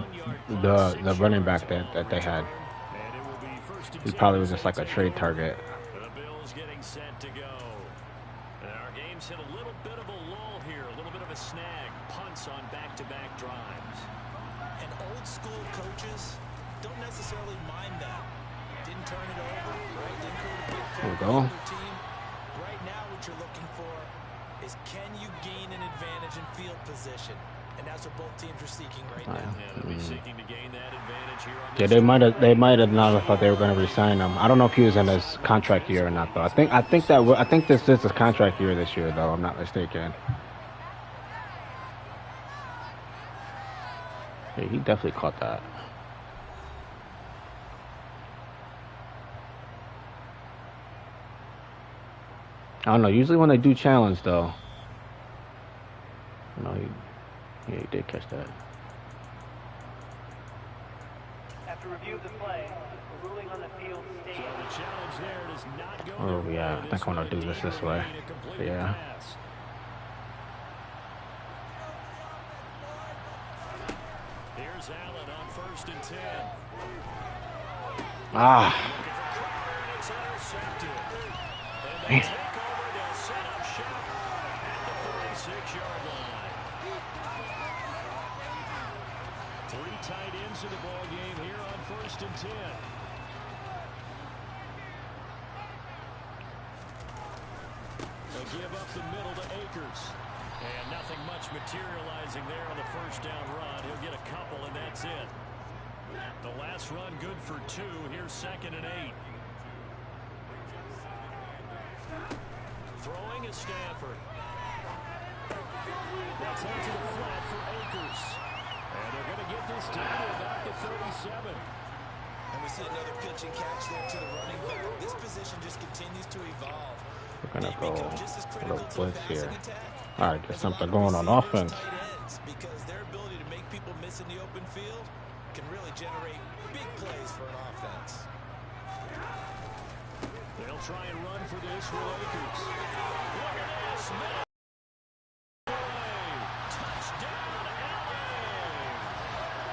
running back that they had. He probably was just like a trade target. The Bills getting set to go. And our game's hit a little bit of a lull here, a little bit of a snag. Punts on back-to-back drives. And old school coaches don't necessarily mind that. Didn't turn it over, right? Didn't create a big There we play go. for the team. Right now what you're looking for is, can you gain an advantage in field position? And that's what both teams are seeking right now. Yeah, they'll be seeking to gain that advantage here on Yeah, they might have not thought they were going to re-sign him. I don't know if he was in his contract year or not, though. I think this is his contract year this year, though. I'm not mistaken. Yeah, he definitely caught that. I don't know. Usually when they do challenge, though, you know, he did catch that. After review of the play, the ruling on the field states. So the challenge there does not go Oh, yeah. I think I'm going to do this way. Yeah. Here's Allen on 1st and 10. Ah. It's intercepted. And they Man. take over. They'll set up shop at the 36-yard line. 3 tight ends in the ball game here on 1st and 10. They'll give up the middle to Akers. And nothing much materializing there on the first down run. He'll get a couple, and that's it. The last run good for 2. Here's 2nd and 8. Throwing is Stafford. That's out to the flat for Akers. And they're going to get this down to about the 37. And we see another pitch and catch there to the running back. This position just continues to evolve. We're going to They go become just as a critical little to blitz the here. passing attack All right, there's as something a lot going of on receivers, offense. tight ends, because their ability to make people miss in the open field can really generate big plays for an offense. They'll try and run for this with Akers. Look at this. Touchdown, LA!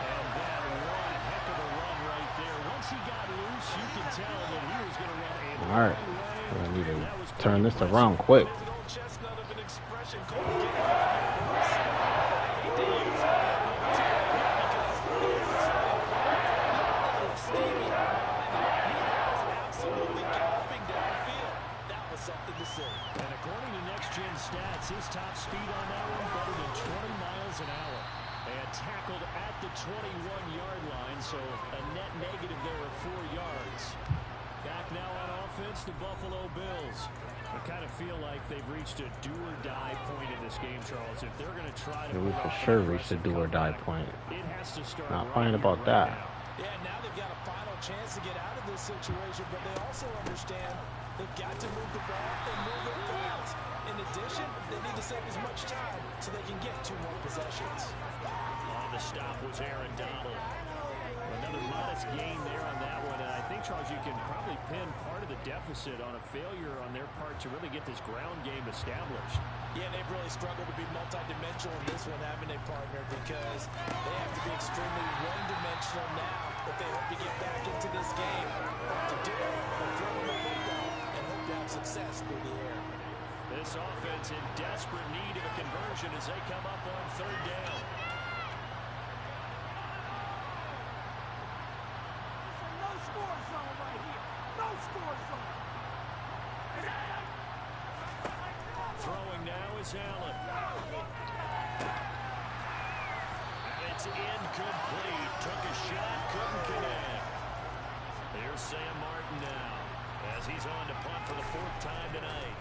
And that one heck of a run right there. Once he got loose, you could tell that he was going to run a All right. long way. I need to turn this around quick. There's an old chestnut of an expression called get it out of your horse. I hate to use it because it is Stevie, he was absolutely galloping downfield. That was something to see. And according to Next Gen Stats, his top speed on that one better than 20 miles an hour. And tackled at the 21-yard line, so a net negative there of 4 yards. Back now on offense, the Buffalo Bills. I kind of feel like they've reached a do-or-die point in this game, Charles. If they're going to try to Yeah, we pull for off an sure reached the aggressive do-or-die comeback, point. it has to start Not right fine here, about right that. now. Yeah, now they've got a final chance to get out of this situation, but they also understand they've got to move the ball and move it fast. In addition, they need to save as much time so they can get 2 more possessions. On the stop was Aaron Donald. Another modest gain there on that one. And I think, Charles, you can probably pin part of the deficit on a failure on their part to really get this ground game established. Yeah, they've really struggled to be multidimensional in this one, haven't they, partner? Because they have to be extremely one-dimensional now if they hope to get back into this game. To do it, they're throwing the football and hope to have success through the air. This offense in desperate need of a conversion as they come up on third down. No score zone right here. No score zone. Throwing now is Allen. And it's incomplete. Took a shot, couldn't connect. Here's Sam Martin now as he's on to punt for the 4th time tonight.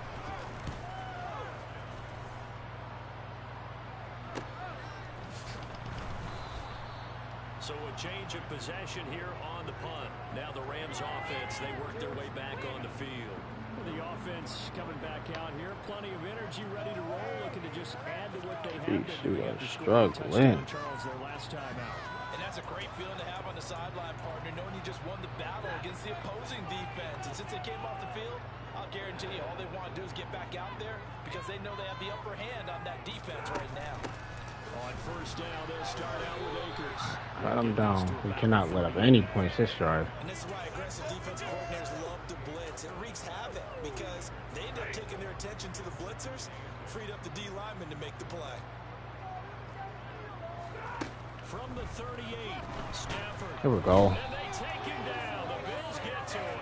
So a change of possession here on the punt. Now the Rams offense, they work their way back on the field. The offense coming back out here. Plenty of energy, ready to roll, looking to just add to what they have been doing after scoring a touchdown, Charles, their last time out. And that's a great feeling to have on the sideline, partner, knowing you just won the battle against the opposing defense. And since they came off the field, I'll guarantee you all they want to do is get back out there because they know they have the upper hand on that defense right now. On first down, they'll start out with Akers. Let them down. We cannot let up any points this drive. And this is why aggressive defense coordinators love to blitz. It wreaks havoc because they end up taking their attention to the blitzers, freed up the D lineman to make the play. From the 38, Stafford. Here we go. And they take him down. The Bills get to him.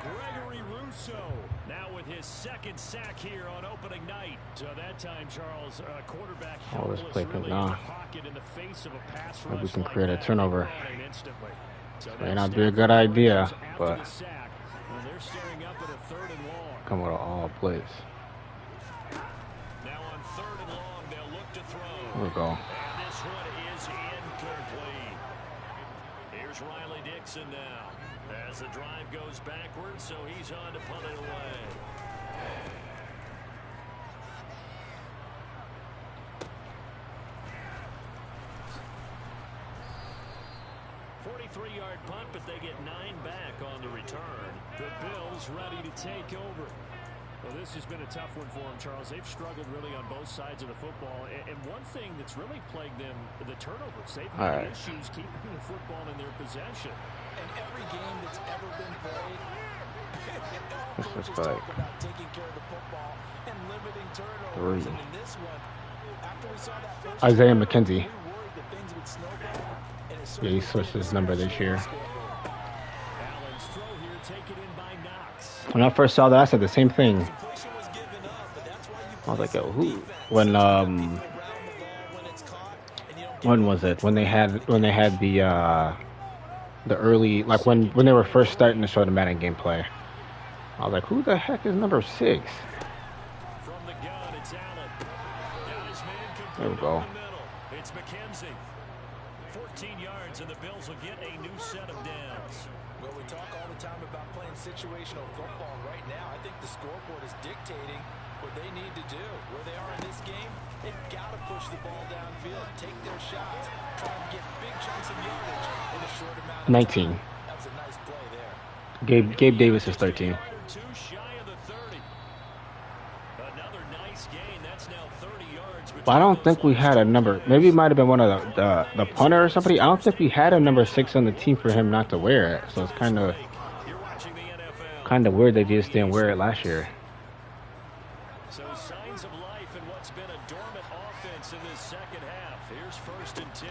Gregory Rousseau now with his 2nd sack here on opening night. So that time, Charles, quarterback Oh, this helpless play really in now. the pocket in the face of a pass Maybe we rush can like create a that. turnover. Instantly. So May that's not be a good Stafford idea, after but the sack. Well, they're staring up at a 3rd and long. come with an all blitz. Now on 3rd and long, they'll look to throw. Here we go. And this one is incomplete. Here's Riley Dixon now as the drive goes backwards, so he's on to punt it away. Yard punt, but they get 9 back on the return. The Bills ready to take over. Well, this has been a tough one for them, Charles. They've struggled really on both sides of the football. And one thing that's really plagued them, the turnovers. They've had issues keeping the football in their possession. And every game that's ever been played, This coaches looks like talk about taking care of the football and limiting turnovers. 3. And in this one, after we saw that first Isaiah turnover, McKenzie. we worried that things would snowball. Yeah, he switched his number this year. Allen's throw here taken in by Knox. When I first saw that, I said the same thing. I was like, yo, who? When was it? When they had the early, like when they were first starting to show the Madden gameplay. I was like, who the heck is number 6? From the gun, it's Allen. Got his man There we complete go. in the middle. It's McKenzie. 14 yards, and the Bills will get a new set of downs. Well, we talk all the time about playing situational football. Right now, I think the scoreboard is dictating what they need to do. Where they are in this game, they've got to push the ball downfield, take their shots, try and get big chunks of yardage in a short amount of 19. time. That was a nice play there. Gabe Davis is 13. Two shy of the 30. Another nice gain. That's now 30 yards. But I don't think we had a number. Maybe it might have been one of the punter or somebody. I don't think we had a number 6 on the team for him not to wear it. So it's kind of weird they just didn't wear it last year. So signs of life in what's been a dormant offense in this second half. Here's 1st and 10.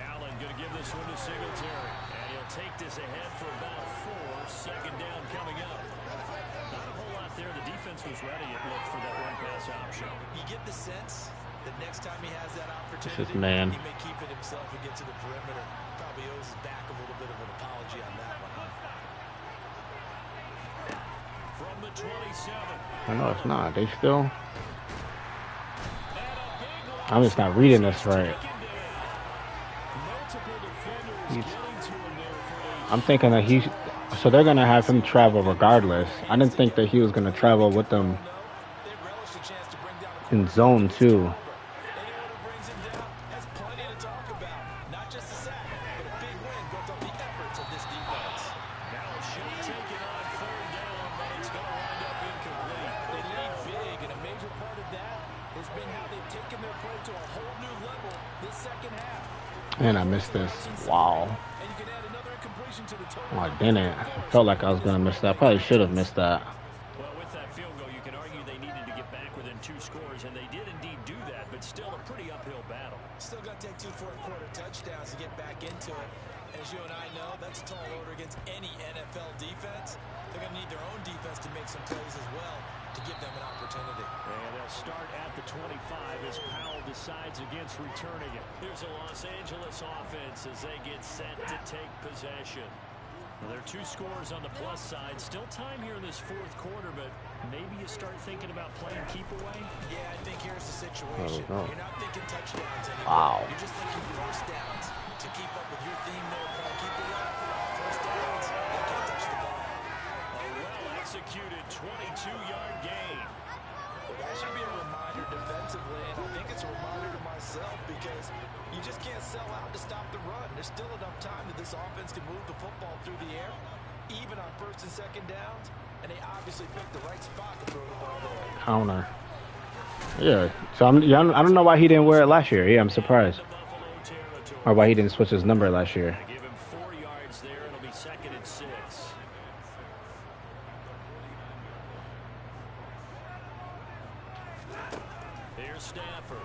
Allen going to give this one to Singletary. And he'll take this ahead for about 4. 2nd down coming up. Not a whole lot there. The defense was ready, it looked, for that run-pass option. You get the sense that next time he has that opportunity, This is man. he may keep it himself and get to the perimeter. Probably owes his back a little bit of an apology on that one. From the 27. I know it's not. They still. I'm just not reading this right. I'm thinking that so they're gonna have him travel regardless. I didn't think that he was gonna travel with them in zone 2. And I missed this. Wow. Oh, I didn't. I felt like I was going to miss that. I probably should have missed that. Well, with that field goal, you can argue they need within 2 scores, and they did indeed do that, but still a pretty uphill battle. Still got to take 2 fourth-quarter touchdowns to get back into it. As you and I know, that's a tall order against any NFL defense. They're going to need their own defense to make some plays as well to give them an opportunity. And they'll start at the 25 as Powell decides against returning it. Here's a Los Angeles offense as they get set to take possession. Well, there are 2 scores on the plus side. Still time here in this 4th quarter, but maybe you start thinking about playing keep away? Yeah, I think here's the situation. You're not thinking touchdowns anymore. Wow. You're just thinking first downs to keep up with your theme there, playing keep away. First downs, they can't touch the ball. A well-executed 22-yard gain. That should be a reminder defensively, and I think it's a reminder to myself because you just can't sell out to stop the run. There's still enough time that this offense can move the football through the air, even on 1st and 2nd downs, and they obviously picked the right spot to throw the ball there. Counter. Yeah. So I don't know why he didn't wear it last year. Yeah, I'm surprised. Or why he didn't switch his number last year. Give him 4 yards there. It'll be 2nd and 6. Here's Stafford.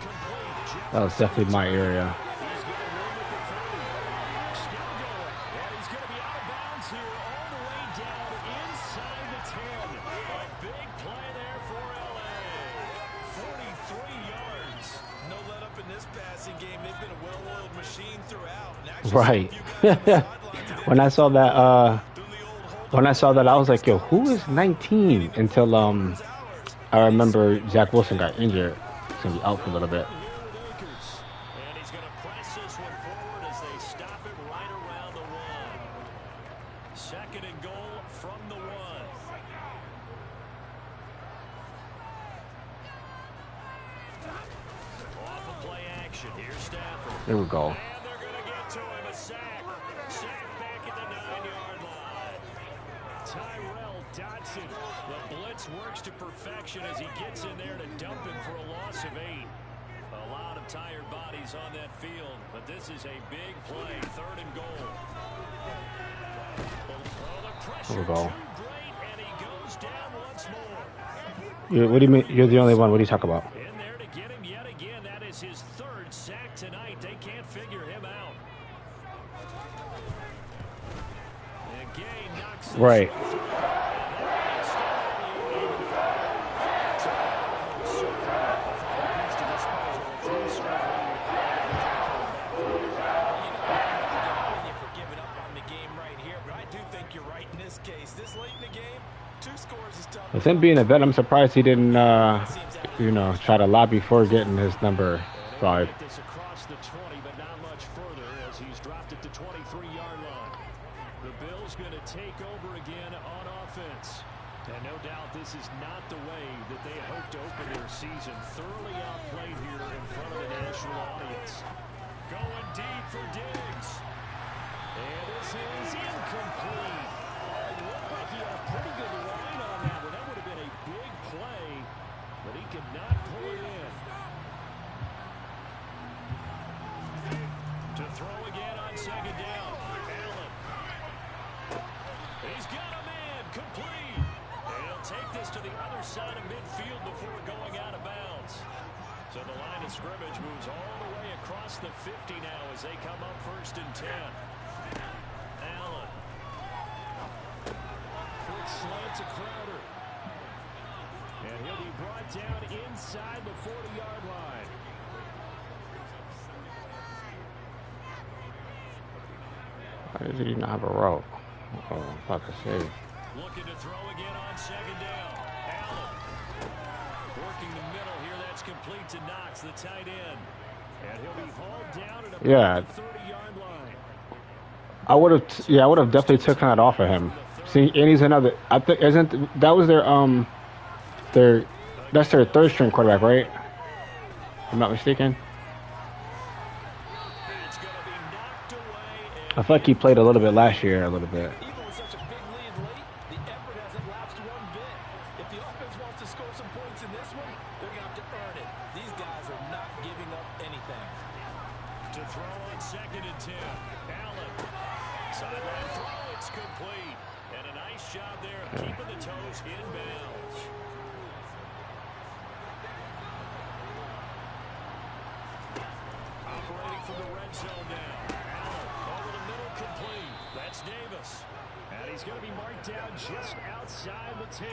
Complete. That was definitely my area. He's got room at the 30. Still going. And he's going to be out of bounds here all the way down inside the 10. A big play there for L.A. 43 yards. No let up in this passing game. They've been a well-oiled machine throughout. And actually, Right. you guys on the sidelines today, When I saw that, doing the old hold I was like, yo, who is 19? Until I remember Zach Wilson got injured. He's gonna be out for a little bit. And he's going to press this one forward as they stop it right around the 1. 2nd and goal from the 1. Off of play action. Here's Stafford. There we go. And they're going to get to him. A sack. Sack back at the 9-yard line. Tyrell Dodson. The blitz works to perfection as he gets in there to dump him for a loss of 8. A lot of tired bodies on that field, but this is a big play. 3rd and goal. Oh, the pressure There we go. too great, and he goes down once more. What do you mean? You're the only one. What do you talk about? In there to get him yet again. That is his 3rd sack tonight. They can't figure him out. And Gay knocks this Right. one through. With him being a vet, I'm surprised he didn't, try to lobby for getting his number 5. This across the 20, but not much further as he's dropped at the 23-yard line. The Bills going to take over again on offense. And no doubt this is not the way that they had hoped to open their season. Thoroughly outplayed here in front of the national audience. Going deep for Diggs. And this is incomplete. It looked like he had a pretty good line on that one. That would have been a big play, but he could not pull it in. To throw again on 2nd down. Allen. He's got a man. Complete. And he'll take this to the other side of midfield before going out of bounds. So the line of scrimmage moves all the way across the 50 now as they come up 1st and 10. Allen. Quick slant to Crowder. And he'll be brought down inside the 40-yard line. Why does he not have a route? Oh, I'm about to say. Looking to throw again on 2nd down. Allen. Working the middle here. That's complete to Knox, the tight end. And he'll be hauled down at about the 30-yard line. I would have definitely taken that off of him. See, and he's another. I think that was their 3rd string quarterback, right? If I'm not mistaken. It's going to be knocked away. I feel like he played a little bit last year, a little bit. Even with such a big lead late, the effort hasn't lapsed one bit. If the offense wants to score some points in this one, they're going to have to earn it. These guys are not giving up anything. To throw on 2nd and 10. Allen. Sideline throw. It's complete. And a nice job there of keeping the toes in bounds. Davis. And he's going to be marked down just outside the 10.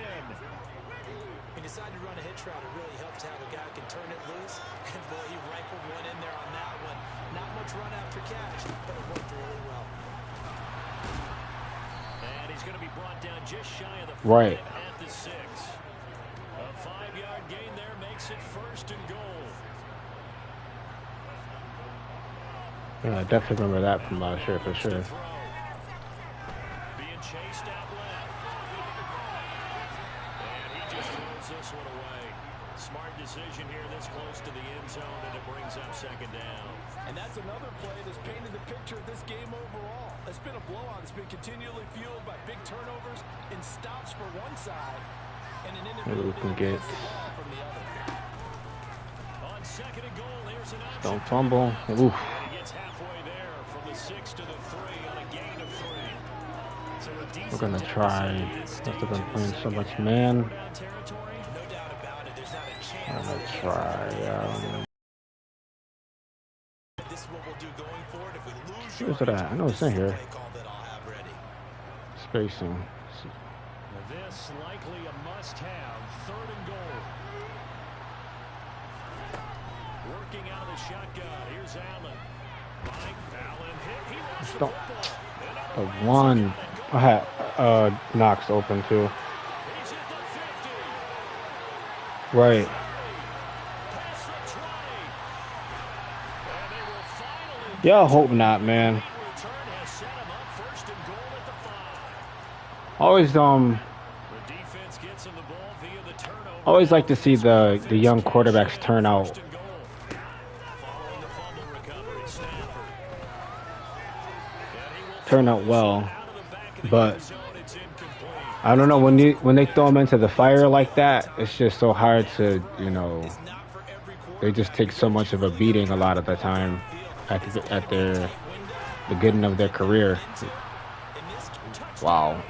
He decided to run a hitch route. It really helps to have a guy who can turn it loose. And boy, he rifled one in there on that one. Not much run after catch, but it worked really well. And he's going to be brought down just shy of the 5 Right. at the 6. A 5-yard gain there makes it 1st and goal. Yeah, I definitely remember that from last year for sure. Being chased out left. And he just throws this one away. Smart decision here this close to the end zone, and it brings up 2nd down. And that's another play that's painted the picture of this game overall. It's been a blowout. It's been continually fueled by big turnovers and stops for one side and an Maybe we can get. from the other. On 2nd and goal, here's an option. Don't fumble. Oof. And he gets halfway there from the 6 to the 3 on a gain of 3. So a decent We're gonna try. deficit After been to playing the so much second man. half. Down territory. No doubt about it. There's not a chance. I'm gonna try. This is what we'll do going forward. If we lose Where's it at? I know it's in here. play call that I'll have ready. Spacing. This likely a must-have. 3rd and goal. Working out of the shotgun. Here's Allen. Allen hit. He lost the Don't. football. The one I had Knox open too. He's at the 50. Right. Past the 20. And they will finally Yeah, I hope not, man. return has set him up 1st and goal at the 5. Always The defense gets him the ball via the turnover. always like to see the young quarterbacks turn out. 1st and goal. Following the fumble recovery, Stafford. And he will Turn out well. out of the back of the But end zone. It's incomplete. I don't know, when they throw them into the fire like that, it's just so hard to, they just take so much of a beating a lot of the time at the beginning of their career. Wow.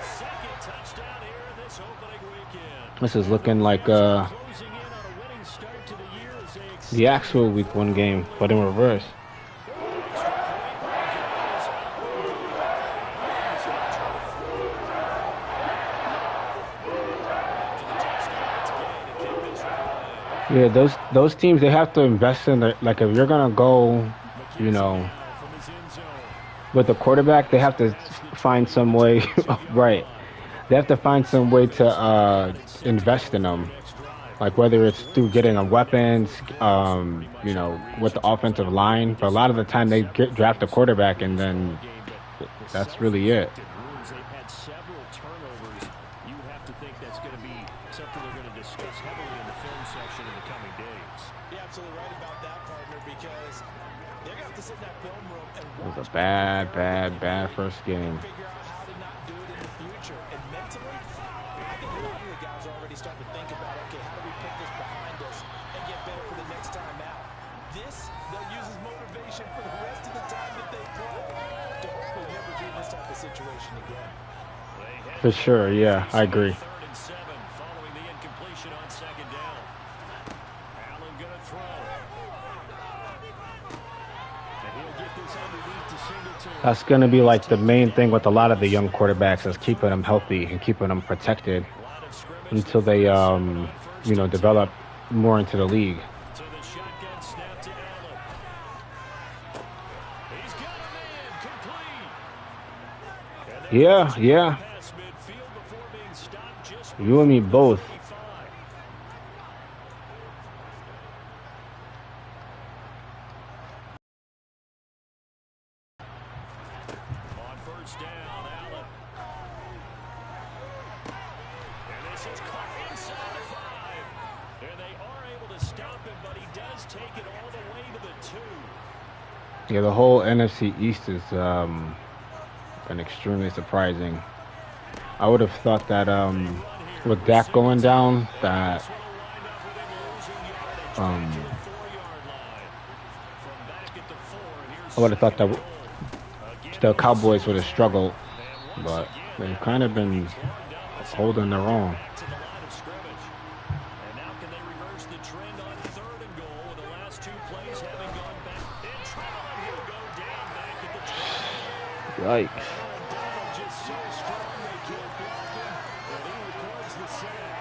Second touchdown here in this opening weekend. This is looking like Closing in on a winning start to the year as they the actual week 1 game, but in reverse. Yeah, those teams, they have to invest in like if you're gonna go, with the quarterback, they have to find some way. Right, they have to find some way to invest in them, like whether it's through getting them weapons, with the offensive line. But a lot of the time, they draft a quarterback, and then that's really it. They've had several turnovers. You have to think that's going to be something they're going to discuss heavily in the film section in the coming days. You're absolutely right about that, partner, because they're going to have to sit in that film room and It was watch a bad first game. figure out how to not do it in the future. And mentally, I think a lot of the guys are already starting to think about, okay, how do we put this behind us and get better for the next time out? This, they'll use as motivation for the rest of the time that they play to hopefully never be in this type of situation again. For sure, yeah, I agree. 3rd and 7 following the incompletion on 2nd down. Allen going to throw. And he'll get this underneath to Singletary. That's going to be like the main thing with a lot of the young quarterbacks is keeping them healthy and keeping them protected Line of scrimmage. until they, develop more into the league. So the shotgun snap to Allen. He's got a man complete. And then Yeah. pass midfield before being stopped just You and me both. 55. On 1st down, Allen. And this is caught inside the 5. And they are able to stop him, but he does take it all the way to the 2. Yeah, the whole NFC East is been extremely surprising. I would have thought that with Dak going down, that I would have thought that the Cowboys would have struggled, but they've kind of been holding their own. To the line of scrimmage. And now can they reverse the trend on 3rd and goal with the last 2 plays having gone back? Yikes. Donald just so strong they can't block him, and he records the sack.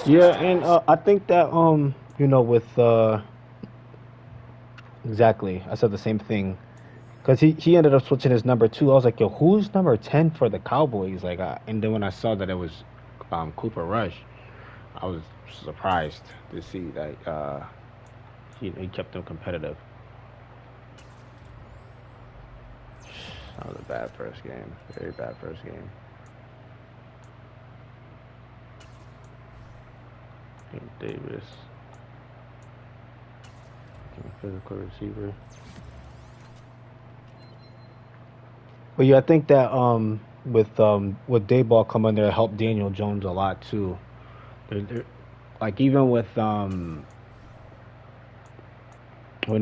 Yeah, and I think that with exactly, I said the same thing because he ended up switching his number 2. I was like, yo, who's number 10 for the Cowboys? Like, and then when I saw that it was Cooper Rush, I was surprised to see that he kept them competitive. That was a bad first game, very bad first game. Davis, physical receiver. But yeah, I think that with Dayball coming there helped Daniel Jones a lot too. Like even with when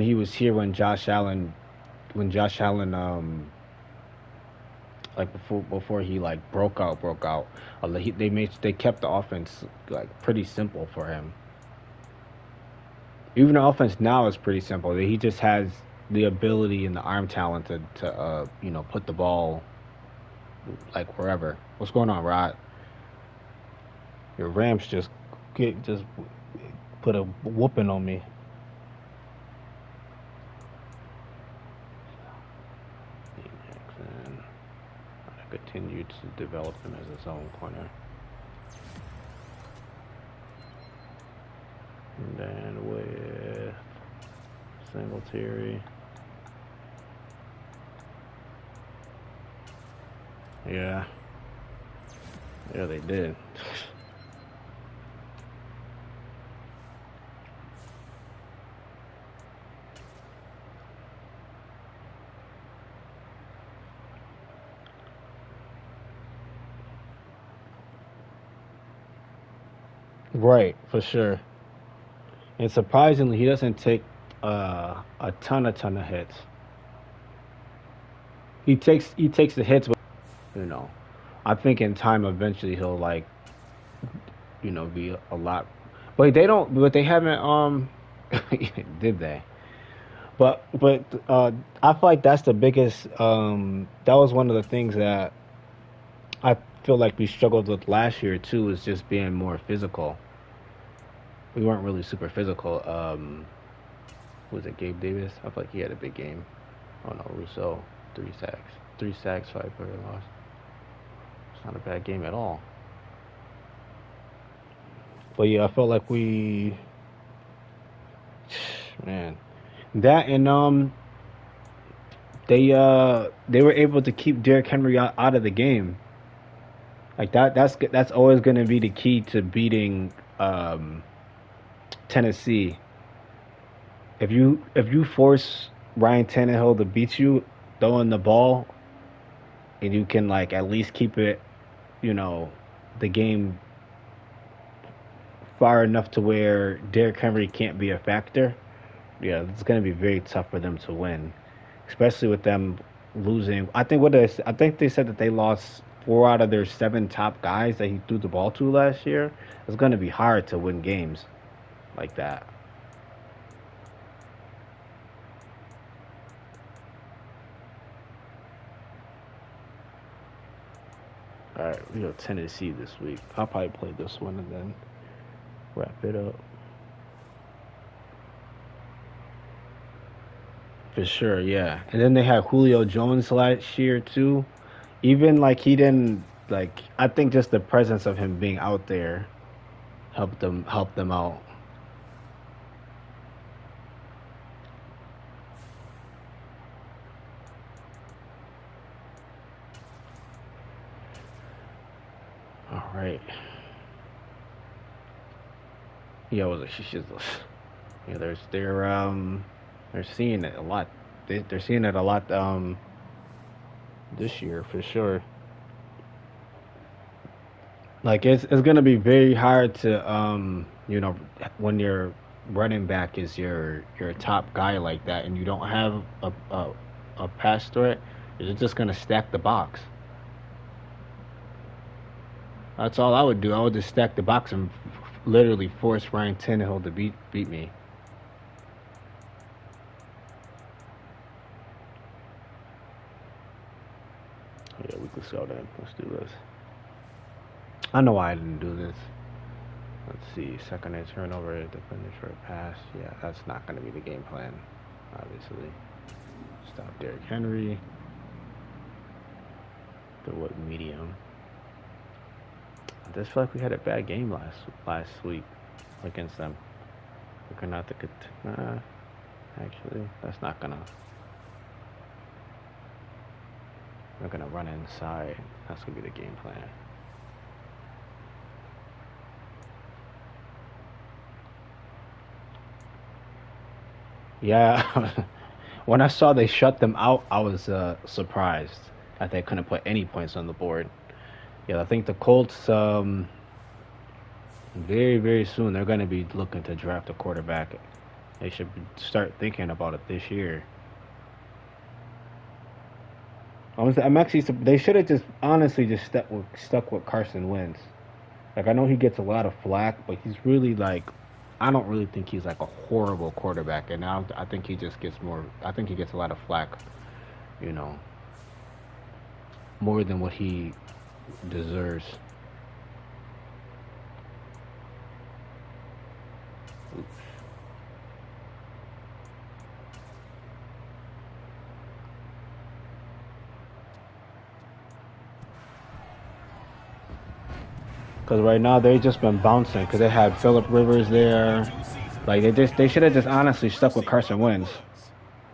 he was here when Josh Allen like before he like broke out, they kept the offense like pretty simple for him. Even the offense now is pretty simple. He just has the ability and the arm talent to put the ball like wherever. What's going on, Rod? Your Rams just put a whooping on me. Jackson. I continued to develop him as his own corner. And then with Singletary. Yeah, they did. Right, for sure. And surprisingly, he doesn't take a ton of hits. He takes the hits, but I think in time eventually he'll like be a lot. But they don't. But they haven't. Did they? But I feel like that's the biggest. That was one of the things that I feel like we struggled with last year too. Is just being more physical. We weren't really super physical. Was it Gabe Davis? I feel like he had a big game. Oh no, Rousseau, 3 sacks, 5 for a loss. It's not a bad game at all. But yeah, I felt like man, that and they were able to keep Derrick Henry out of the game. Like that's always going to be the key to beating Tennessee. If you force Ryan Tannehill to beat you throwing the ball, and you can like at least keep it, the game far enough to where Derrick Henry can't be a factor. Yeah, it's going to be very tough for them to win, especially with them losing. I think they said that they lost 4 out of their 7 top guys that he threw the ball to last year. It's going to be hard to win games like that. All right, we got Tennessee this week. I'll probably play this one and then wrap it up. For sure, yeah. And then they had Julio Jones last year too. Even like he didn't like. I think just the presence of him being out there helped them out. All right. Yeah, yeah. They're seeing it a lot. They're seeing it a lot this year for sure. Like it's gonna be very hard to when your running back is your top guy like that, and you don't have a pass threat, you're just gonna stack the box. That's all I would do. I would just stack the box and literally force Ryan Tannehill to beat me. Yeah, we could sell that. Let's do this. I know why I didn't do this. Let's see. Second and turnover to finish for a pass. Yeah, that's not going to be the game plan, obviously. Stop Derrick Henry. Throw it medium. I just feel like we had a bad game last week against them. We're gonna have to get. Actually, that's not gonna. We're gonna run inside. That's gonna be the game plan. Yeah, when I saw they shut them out, I was surprised that they couldn't put any points on the board. Yeah, I think the Colts, very, very soon, they're going to be looking to draft a quarterback. They should start thinking about it this year. I'm actually. They should have just honestly just stuck with Carson Wentz. Like, I know he gets a lot of flack, but he's really like. I don't really think he's like a horrible quarterback, and now I think he just gets more. I think he gets a lot of flack, you know, more than what he deserves. Oops. Because right now they've just been bouncing because they had Phillip Rivers there. Like they should have just honestly stuck with Carson Wentz.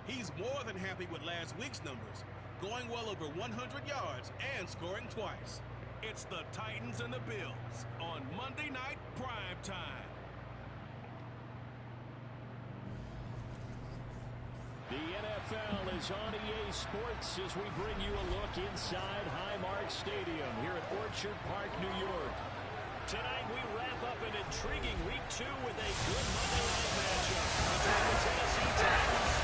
He's more than happy with last week's numbers, going well over 100 yards and scoring twice. It's the Titans and the Bills on Monday Night Prime Time. The NFL is on EA Sports as we bring you a look inside Highmark Stadium here at Orchard Park, New York. Tonight we wrap up an intriguing Week 2 with a good Monday night matchup between the Tennessee Titans.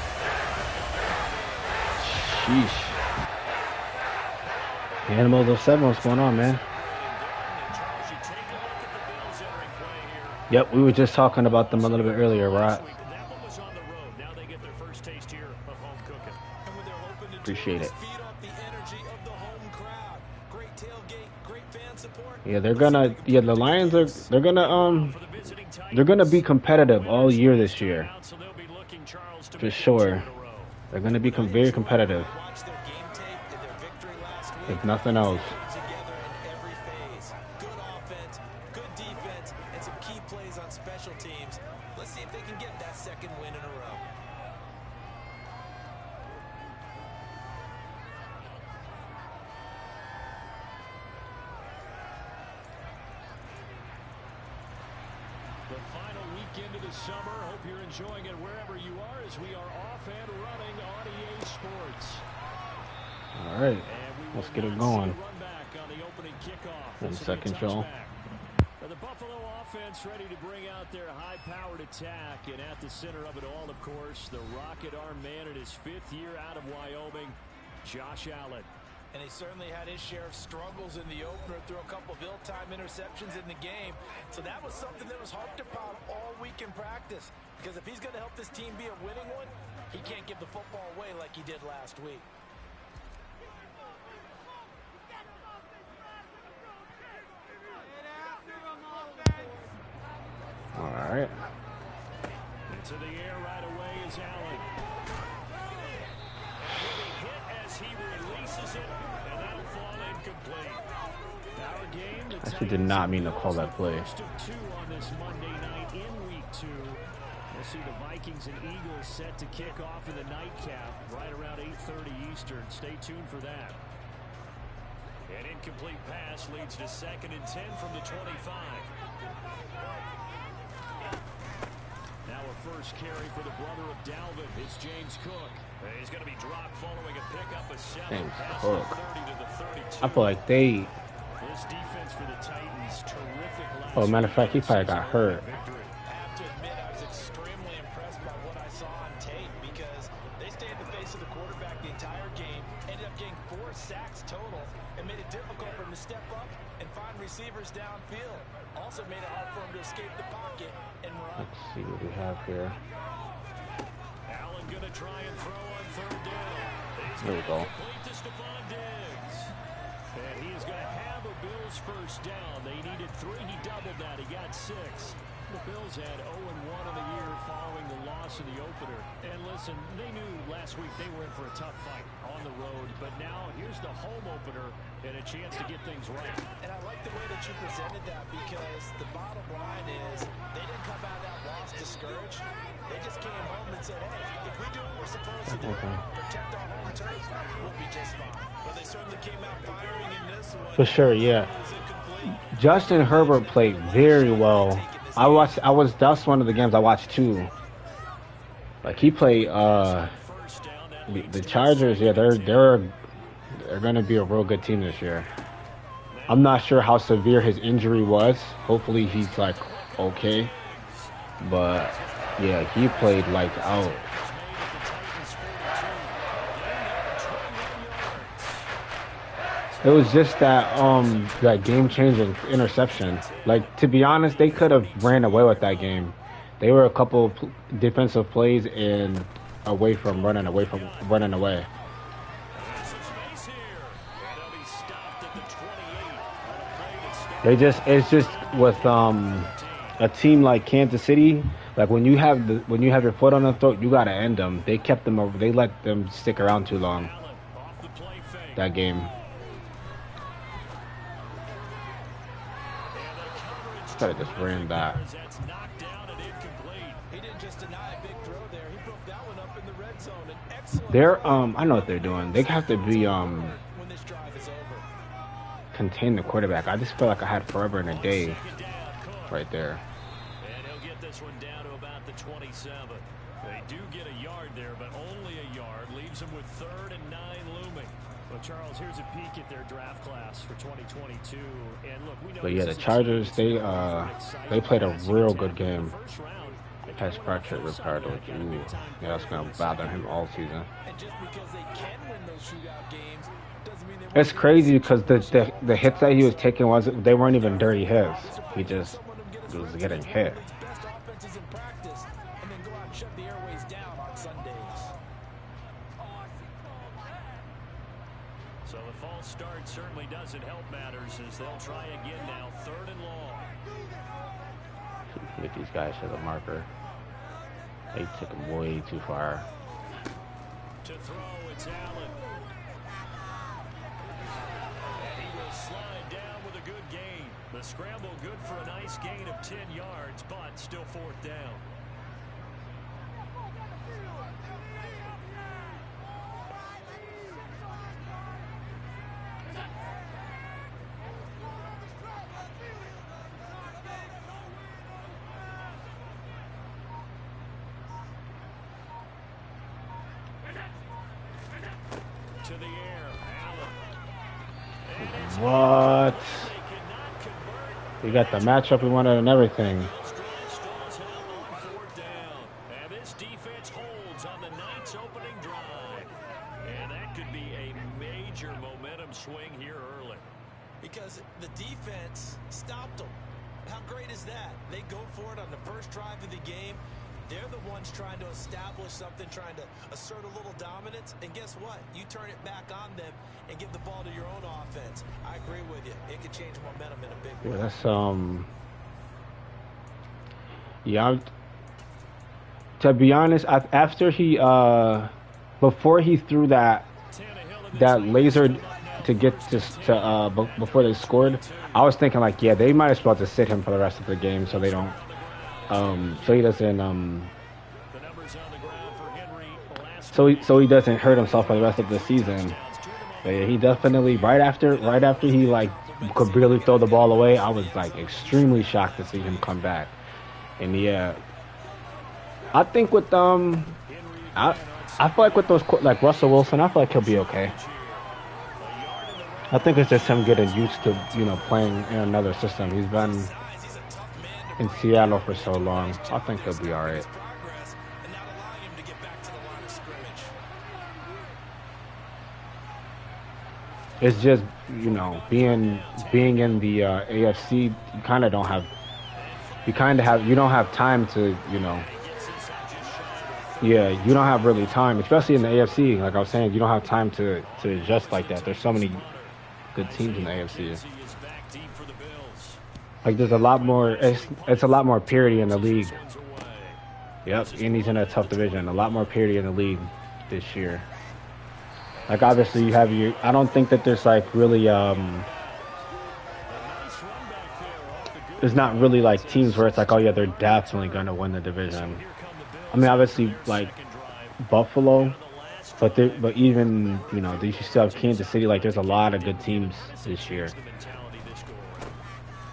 Sheesh. Animals of 7, what's going on, man? Yep, we were just talking about them a little bit earlier, right? Appreciate it. Yeah, the Lions they're gonna be competitive all year this year. For sure. They're gonna become very competitive. If nothing else. Good offense, good defense, and some key plays on special teams. Let's see if they can get that second win in a row. The final weekend of the summer. Hope you're enjoying it wherever you are as we are off and running on EA Sports. All right, let's get it going. In second, Joel. The Buffalo offense ready to bring out their high-powered attack, and at the center of it all, of course, the rocket arm man in his 5th year out of Wyoming, Josh Allen. And he certainly had his share of struggles in the opener, threw a couple of ill-timed interceptions in the game. So that was something that was harped upon all week in practice. Because if he's going to help this team be a winning one, he can't give the football away like he did last week. All right. Into the air right away is Allen. And with a hit as he releases it, and that'll fall incomplete. Our game, the Actually did not mean to call that play. First of 2 on this Monday night in Week 2. We'll see the Vikings and Eagles set to kick off in the nightcap right around 8:30 Eastern. Stay tuned for that. An incomplete pass leads to 2nd and 10 from the 25. Now a first carry for the brother of Dalvin. It's James Cook. He's going to be dropped following a pickup of 7. James Pass Cook. 30 to the 32. I feel like they. This defense for the Titans, terrific last Oh, matter of fact, he week. probably got hurt. I have to admit, I was extremely impressed by what I saw on tape because they stayed in the face of the quarterback the entire game, ended up getting 4 sacks total, and made it difficult for him to step up and find receivers Also made it hard for him to escape the pocket and run. Let's see what we have here. Allen going to try and throw on third down. There we go. Complete to Stephon Diggs. And he is going to have a Bills first down. They needed 3. He doubled that. He got 6. The Bills had 0-1 on the year following the loss in the opener. And listen, they knew last week they were in for a tough fight on the road. But now here's the home opener and a chance to get things right. And I like the way that you presented that, because the bottom line is they didn't come out of that loss discouraged. They just came home and said, hey, if we do what we're supposed to do, protect our home turf, we'll be just fine. But they certainly came out firing in this one. For sure, yeah. Justin Herbert played very well. That's one of the games I watched too. Like he played the Chargers, yeah, they're gonna be a real good team this year. I'm not sure how severe his injury was. Hopefully he's like okay. But yeah, he played like out. It was just that game-changing interception. Like, to be honest, they could have ran away with that game. They were a couple defensive plays and away from running away. It's just with a team like Kansas City. Like when you have your foot on the throat, you gotta end them. They kept them over. They let them stick around too long. That game. Could have just ran that. He didn't just deny a big throw there. He broke that one up in the red zone. An excellent They're I know what they're doing. They have to be when this drive is over. contain the quarterback. I just feel like I had forever and a day right there. And he'll get this one down to about the 27. They do get a yard there, but only a yard. Leaves them with 3rd and 9 looming. Well, Charles, here's a peek at their draft class for 2022. And look, we know But yeah, the Chargers, they played a real good game. Pass Pratchett retired, which yeah, that's gonna bother him all season. And just because they can win those shootout games doesn't mean they It's crazy because the hits that he was taking they weren't even dirty hits. He just was getting hit. best offenses in practice and then go out and shut the airways down on Sundays. So the false start certainly doesn't help matters as they'll try again now. 3rd and long. Get these guys to the marker. They took him way too far. To throw, it's Allen. And he will slide down with a good gain. The scramble good for a nice gain of 10 yards, but still 4th down. To the air, Allen. What? We got the matchup we wanted and everything. Stalls him on 4th down. And this defense holds on the Knights' opening drive. And that could be a major momentum swing here early. Because the defense stopped them. How great is that? They go for it on the first drive of the game. They're the ones trying to establish something, trying to assert a little dominance. And guess what? You turn it back on them and give the ball to your own offense. I agree with you. It could change momentum in a big way. Yeah, that's yeah. To be honest, after he before he threw that laser to get before they scored, I was thinking like, yeah, they might as well just sit him for the rest of the game so they don't. So he doesn't so he doesn't hurt himself for the rest of the season. But yeah, he definitely right after he like could barely throw the ball away, I was like extremely shocked to see him come back. And yeah, I think with I feel like with those like Russell Wilson, I feel like he'll be okay. I think it's just him getting used to playing in another system. He's been in Seattle for so long. I think he'll be all right. it's just, you know, being in the AFC, you kind of don't have you don't have time to, you know, yeah, you don't have really time, especially in the AFC. Like I was saying, you don't have time to adjust like that. There's so many good teams in the AFC. Like there's a lot more. It's a lot more parity in the league. Yep, and he's in a tough division. A lot more parity in the league this year. Like obviously you have your. I don't think that there's like really There's not really like teams where it's like, oh yeah, they're definitely gonna win the division. I mean, obviously like Buffalo, but even, you know, you still have Kansas City. Like there's a lot of good teams this year.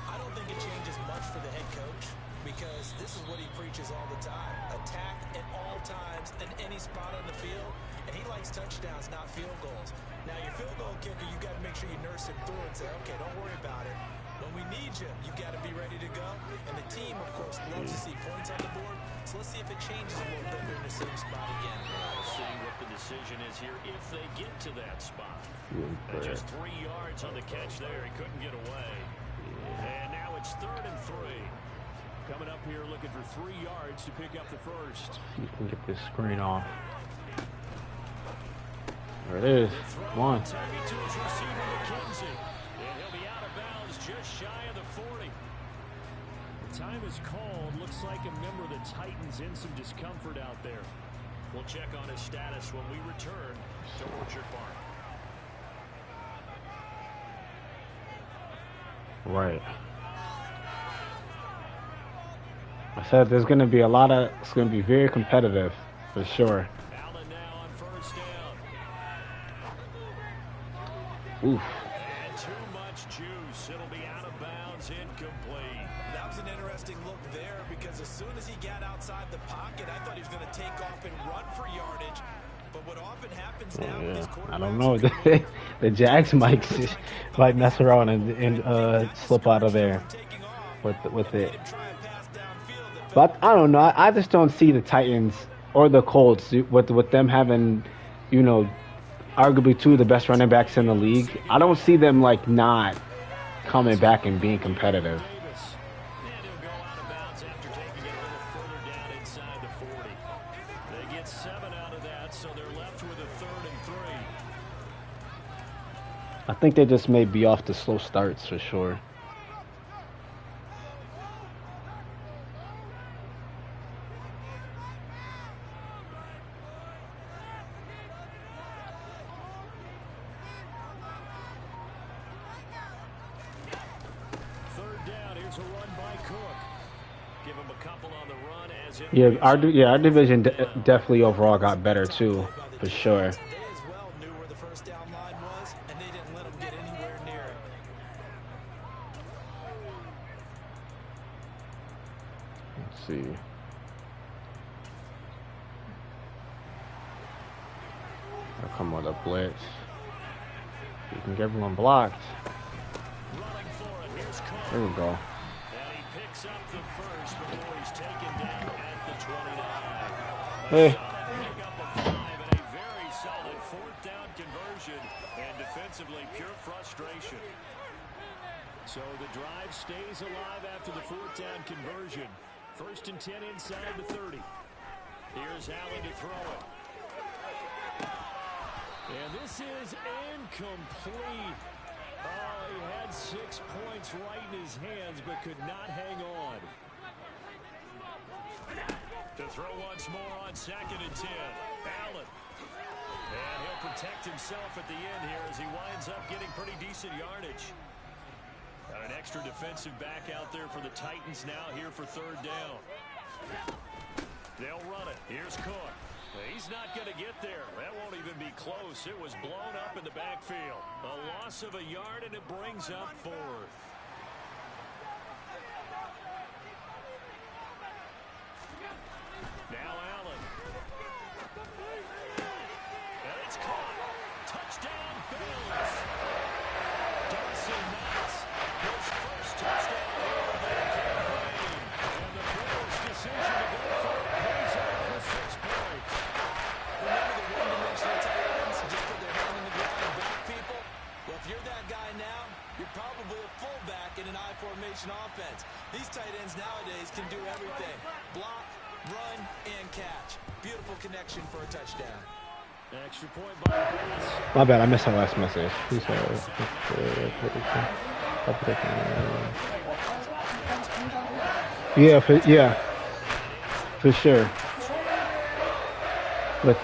I don't think it changes much for the head coach because this is what he preaches all the time. Attack at all times in any spot on the field, and he likes touchdowns, not field goals. Now, your field goal kicker, you got to make sure you nurse him through and say, okay, don't worry about it. When we need you, you got to be ready to go. And the team, of course, loves to see points on the board. So let's see if it changes a little bit in the same spot again. We'll see what the decision is here if they get to that spot. Just 3 yards on the catch there. He couldn't get away. And now it's 3rd and 3. Coming up here looking for 3 yards to pick up the first. You can get this screen off. There it is. One. And he'll be out of bounds just shy of the 40. The time is called. Looks like a member of the Titans in some discomfort out there. We'll check on his status when we return to Orchard Park. Right. I said there's going to be it's going to be very competitive for sure. Allen now on 1st down. Oof. And too much juice. It'll be out of bounds, incomplete. That was an interesting look there because as soon as he got outside the pocket, I thought he was going to take off and run for yardage. But what often happens now with his quarterback, I don't know. The Jags might mess around and slip out of there with it. But I don't know. I just don't see the Titans or the Colts with them having, you know, arguably two of the best running backs in the league. I don't see them like not coming back and being competitive. I think they just may be off the slow starts for sure. Yeah, our division definitely overall got better too, for sure. they as well knew where the first down line was, and they didn't let them get anywhere near it. Let's see. They'll come with a blitz. You can get everyone blocked. There we go. Picks up the first before he's taken down at the 29. Hey. Pick up the 5 and a very solid 4th down conversion, and defensively pure frustration. So the drive stays alive after the 4th down conversion. 1st and 10 inside the 30. Here's Allen to throw it. And this is incomplete. Oh, he had 6 points right in his hands, but could not hang on. To throw once more on 2nd and 10. Allen. And he'll protect himself at the end here as he winds up getting pretty decent yardage. Got an extra defensive back out there for the Titans now here for 3rd down. They'll run it. Here's Cook. He's not going to get there. That won't even be close. It was blown up in the backfield. A loss of a yard, and it brings up 4th. Now Allen. And it's caught. Touchdown, Bills. Dawson Knox, his first touchdown here of the campaign. And the Bills' decision to go for it pays off with 6 points. Remember the one-dimensional tight ends who just put their hand in the ground and back people? Well, tight ends nowadays can do everything. Block, run, and catch. Beautiful connection for a touchdown. Extra point by My bad, I missed her last message. He said, yeah, for sure. With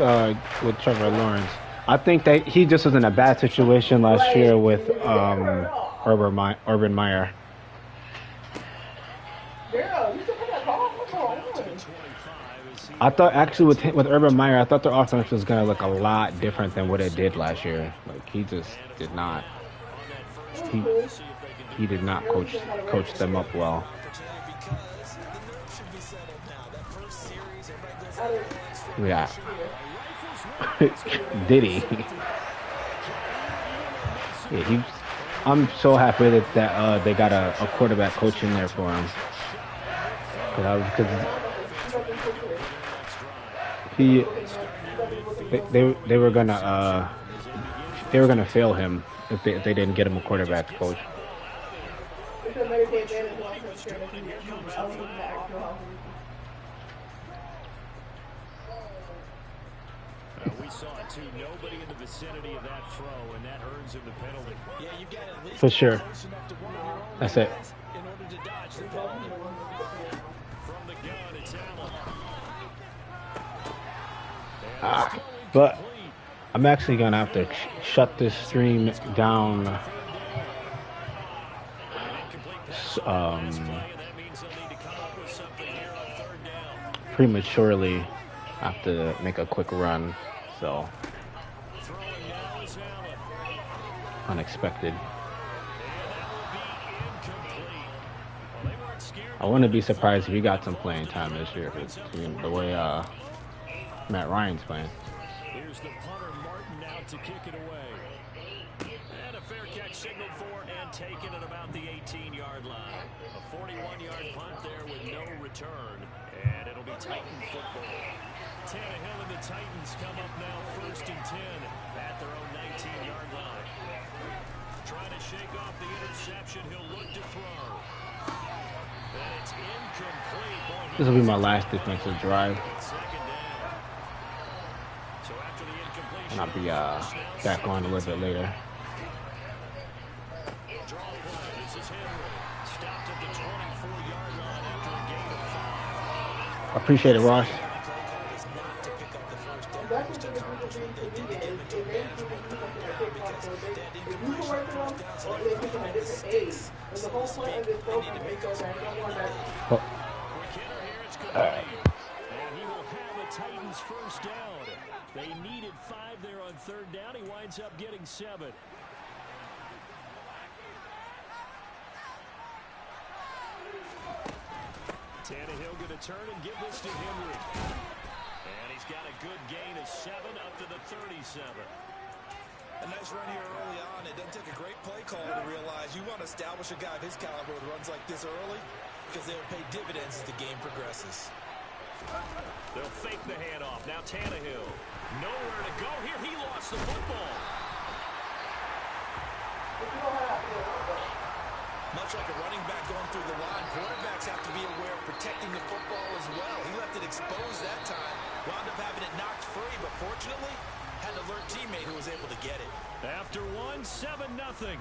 Trevor Lawrence, I think that he just was in a bad situation last year with Urban Meyer. I thought actually with Urban Meyer, I thought their offense was gonna look a lot different than what it did last year. Like he just did not. He did not coach them up well. Yeah. Did he? Yeah, I'm so happy that they got a quarterback coach in there for him. Because they were gonna fail him if they didn't get him a quarterback coach. We saw it too. Nobody in the vicinity of that throw, and that earns him the penalty. Yeah, you've got at least For sure. close enough to one of your own That's it. guys in order to dodge the penalty. From the gun, it's Allen. But I'm actually gonna have to shut this stream down. Prematurely. I have to make a quick run, so unexpected. I wouldn't be surprised if he got some playing time this year, the way Matt Ryan's playing. Here's the punter Martin out to kick it away. And a fair catch signaled for and taken at about the 18-yard line. A 41-yard punt there with no return. And it'll be Titan football. Tannehill and the Titans come up now 1st and 10 at their own 19-yard line. Trying to shake off the interception. He'll look to throw. And it's incomplete. This will be my last defensive drive. So after the incompletion, And I'll be back on a little bit later. draw play. This is Henry. Stopped at the 24-yard line after a gain of 5. Appreciate it, Ross. And he will have a Titans first down. They needed 5 there on 3rd down. He winds up getting 7. Tannehill going to turn and give this to Henry. And he's got a good gain of 7 up to the 37. A nice run here early on. It doesn't take a great play call to realize you want to establish a guy of his caliber with runs like this early because they will pay dividends as the game progresses. They'll fake the handoff. Now Tannehill. Nowhere to go here. He lost the football. Much like a running back going through the line, quarterbacks have to be aware of protecting the football as well. He left it exposed that time. Wound up having it knocked free, but fortunately, had an alert teammate who was able to get it. After 1, 7-0.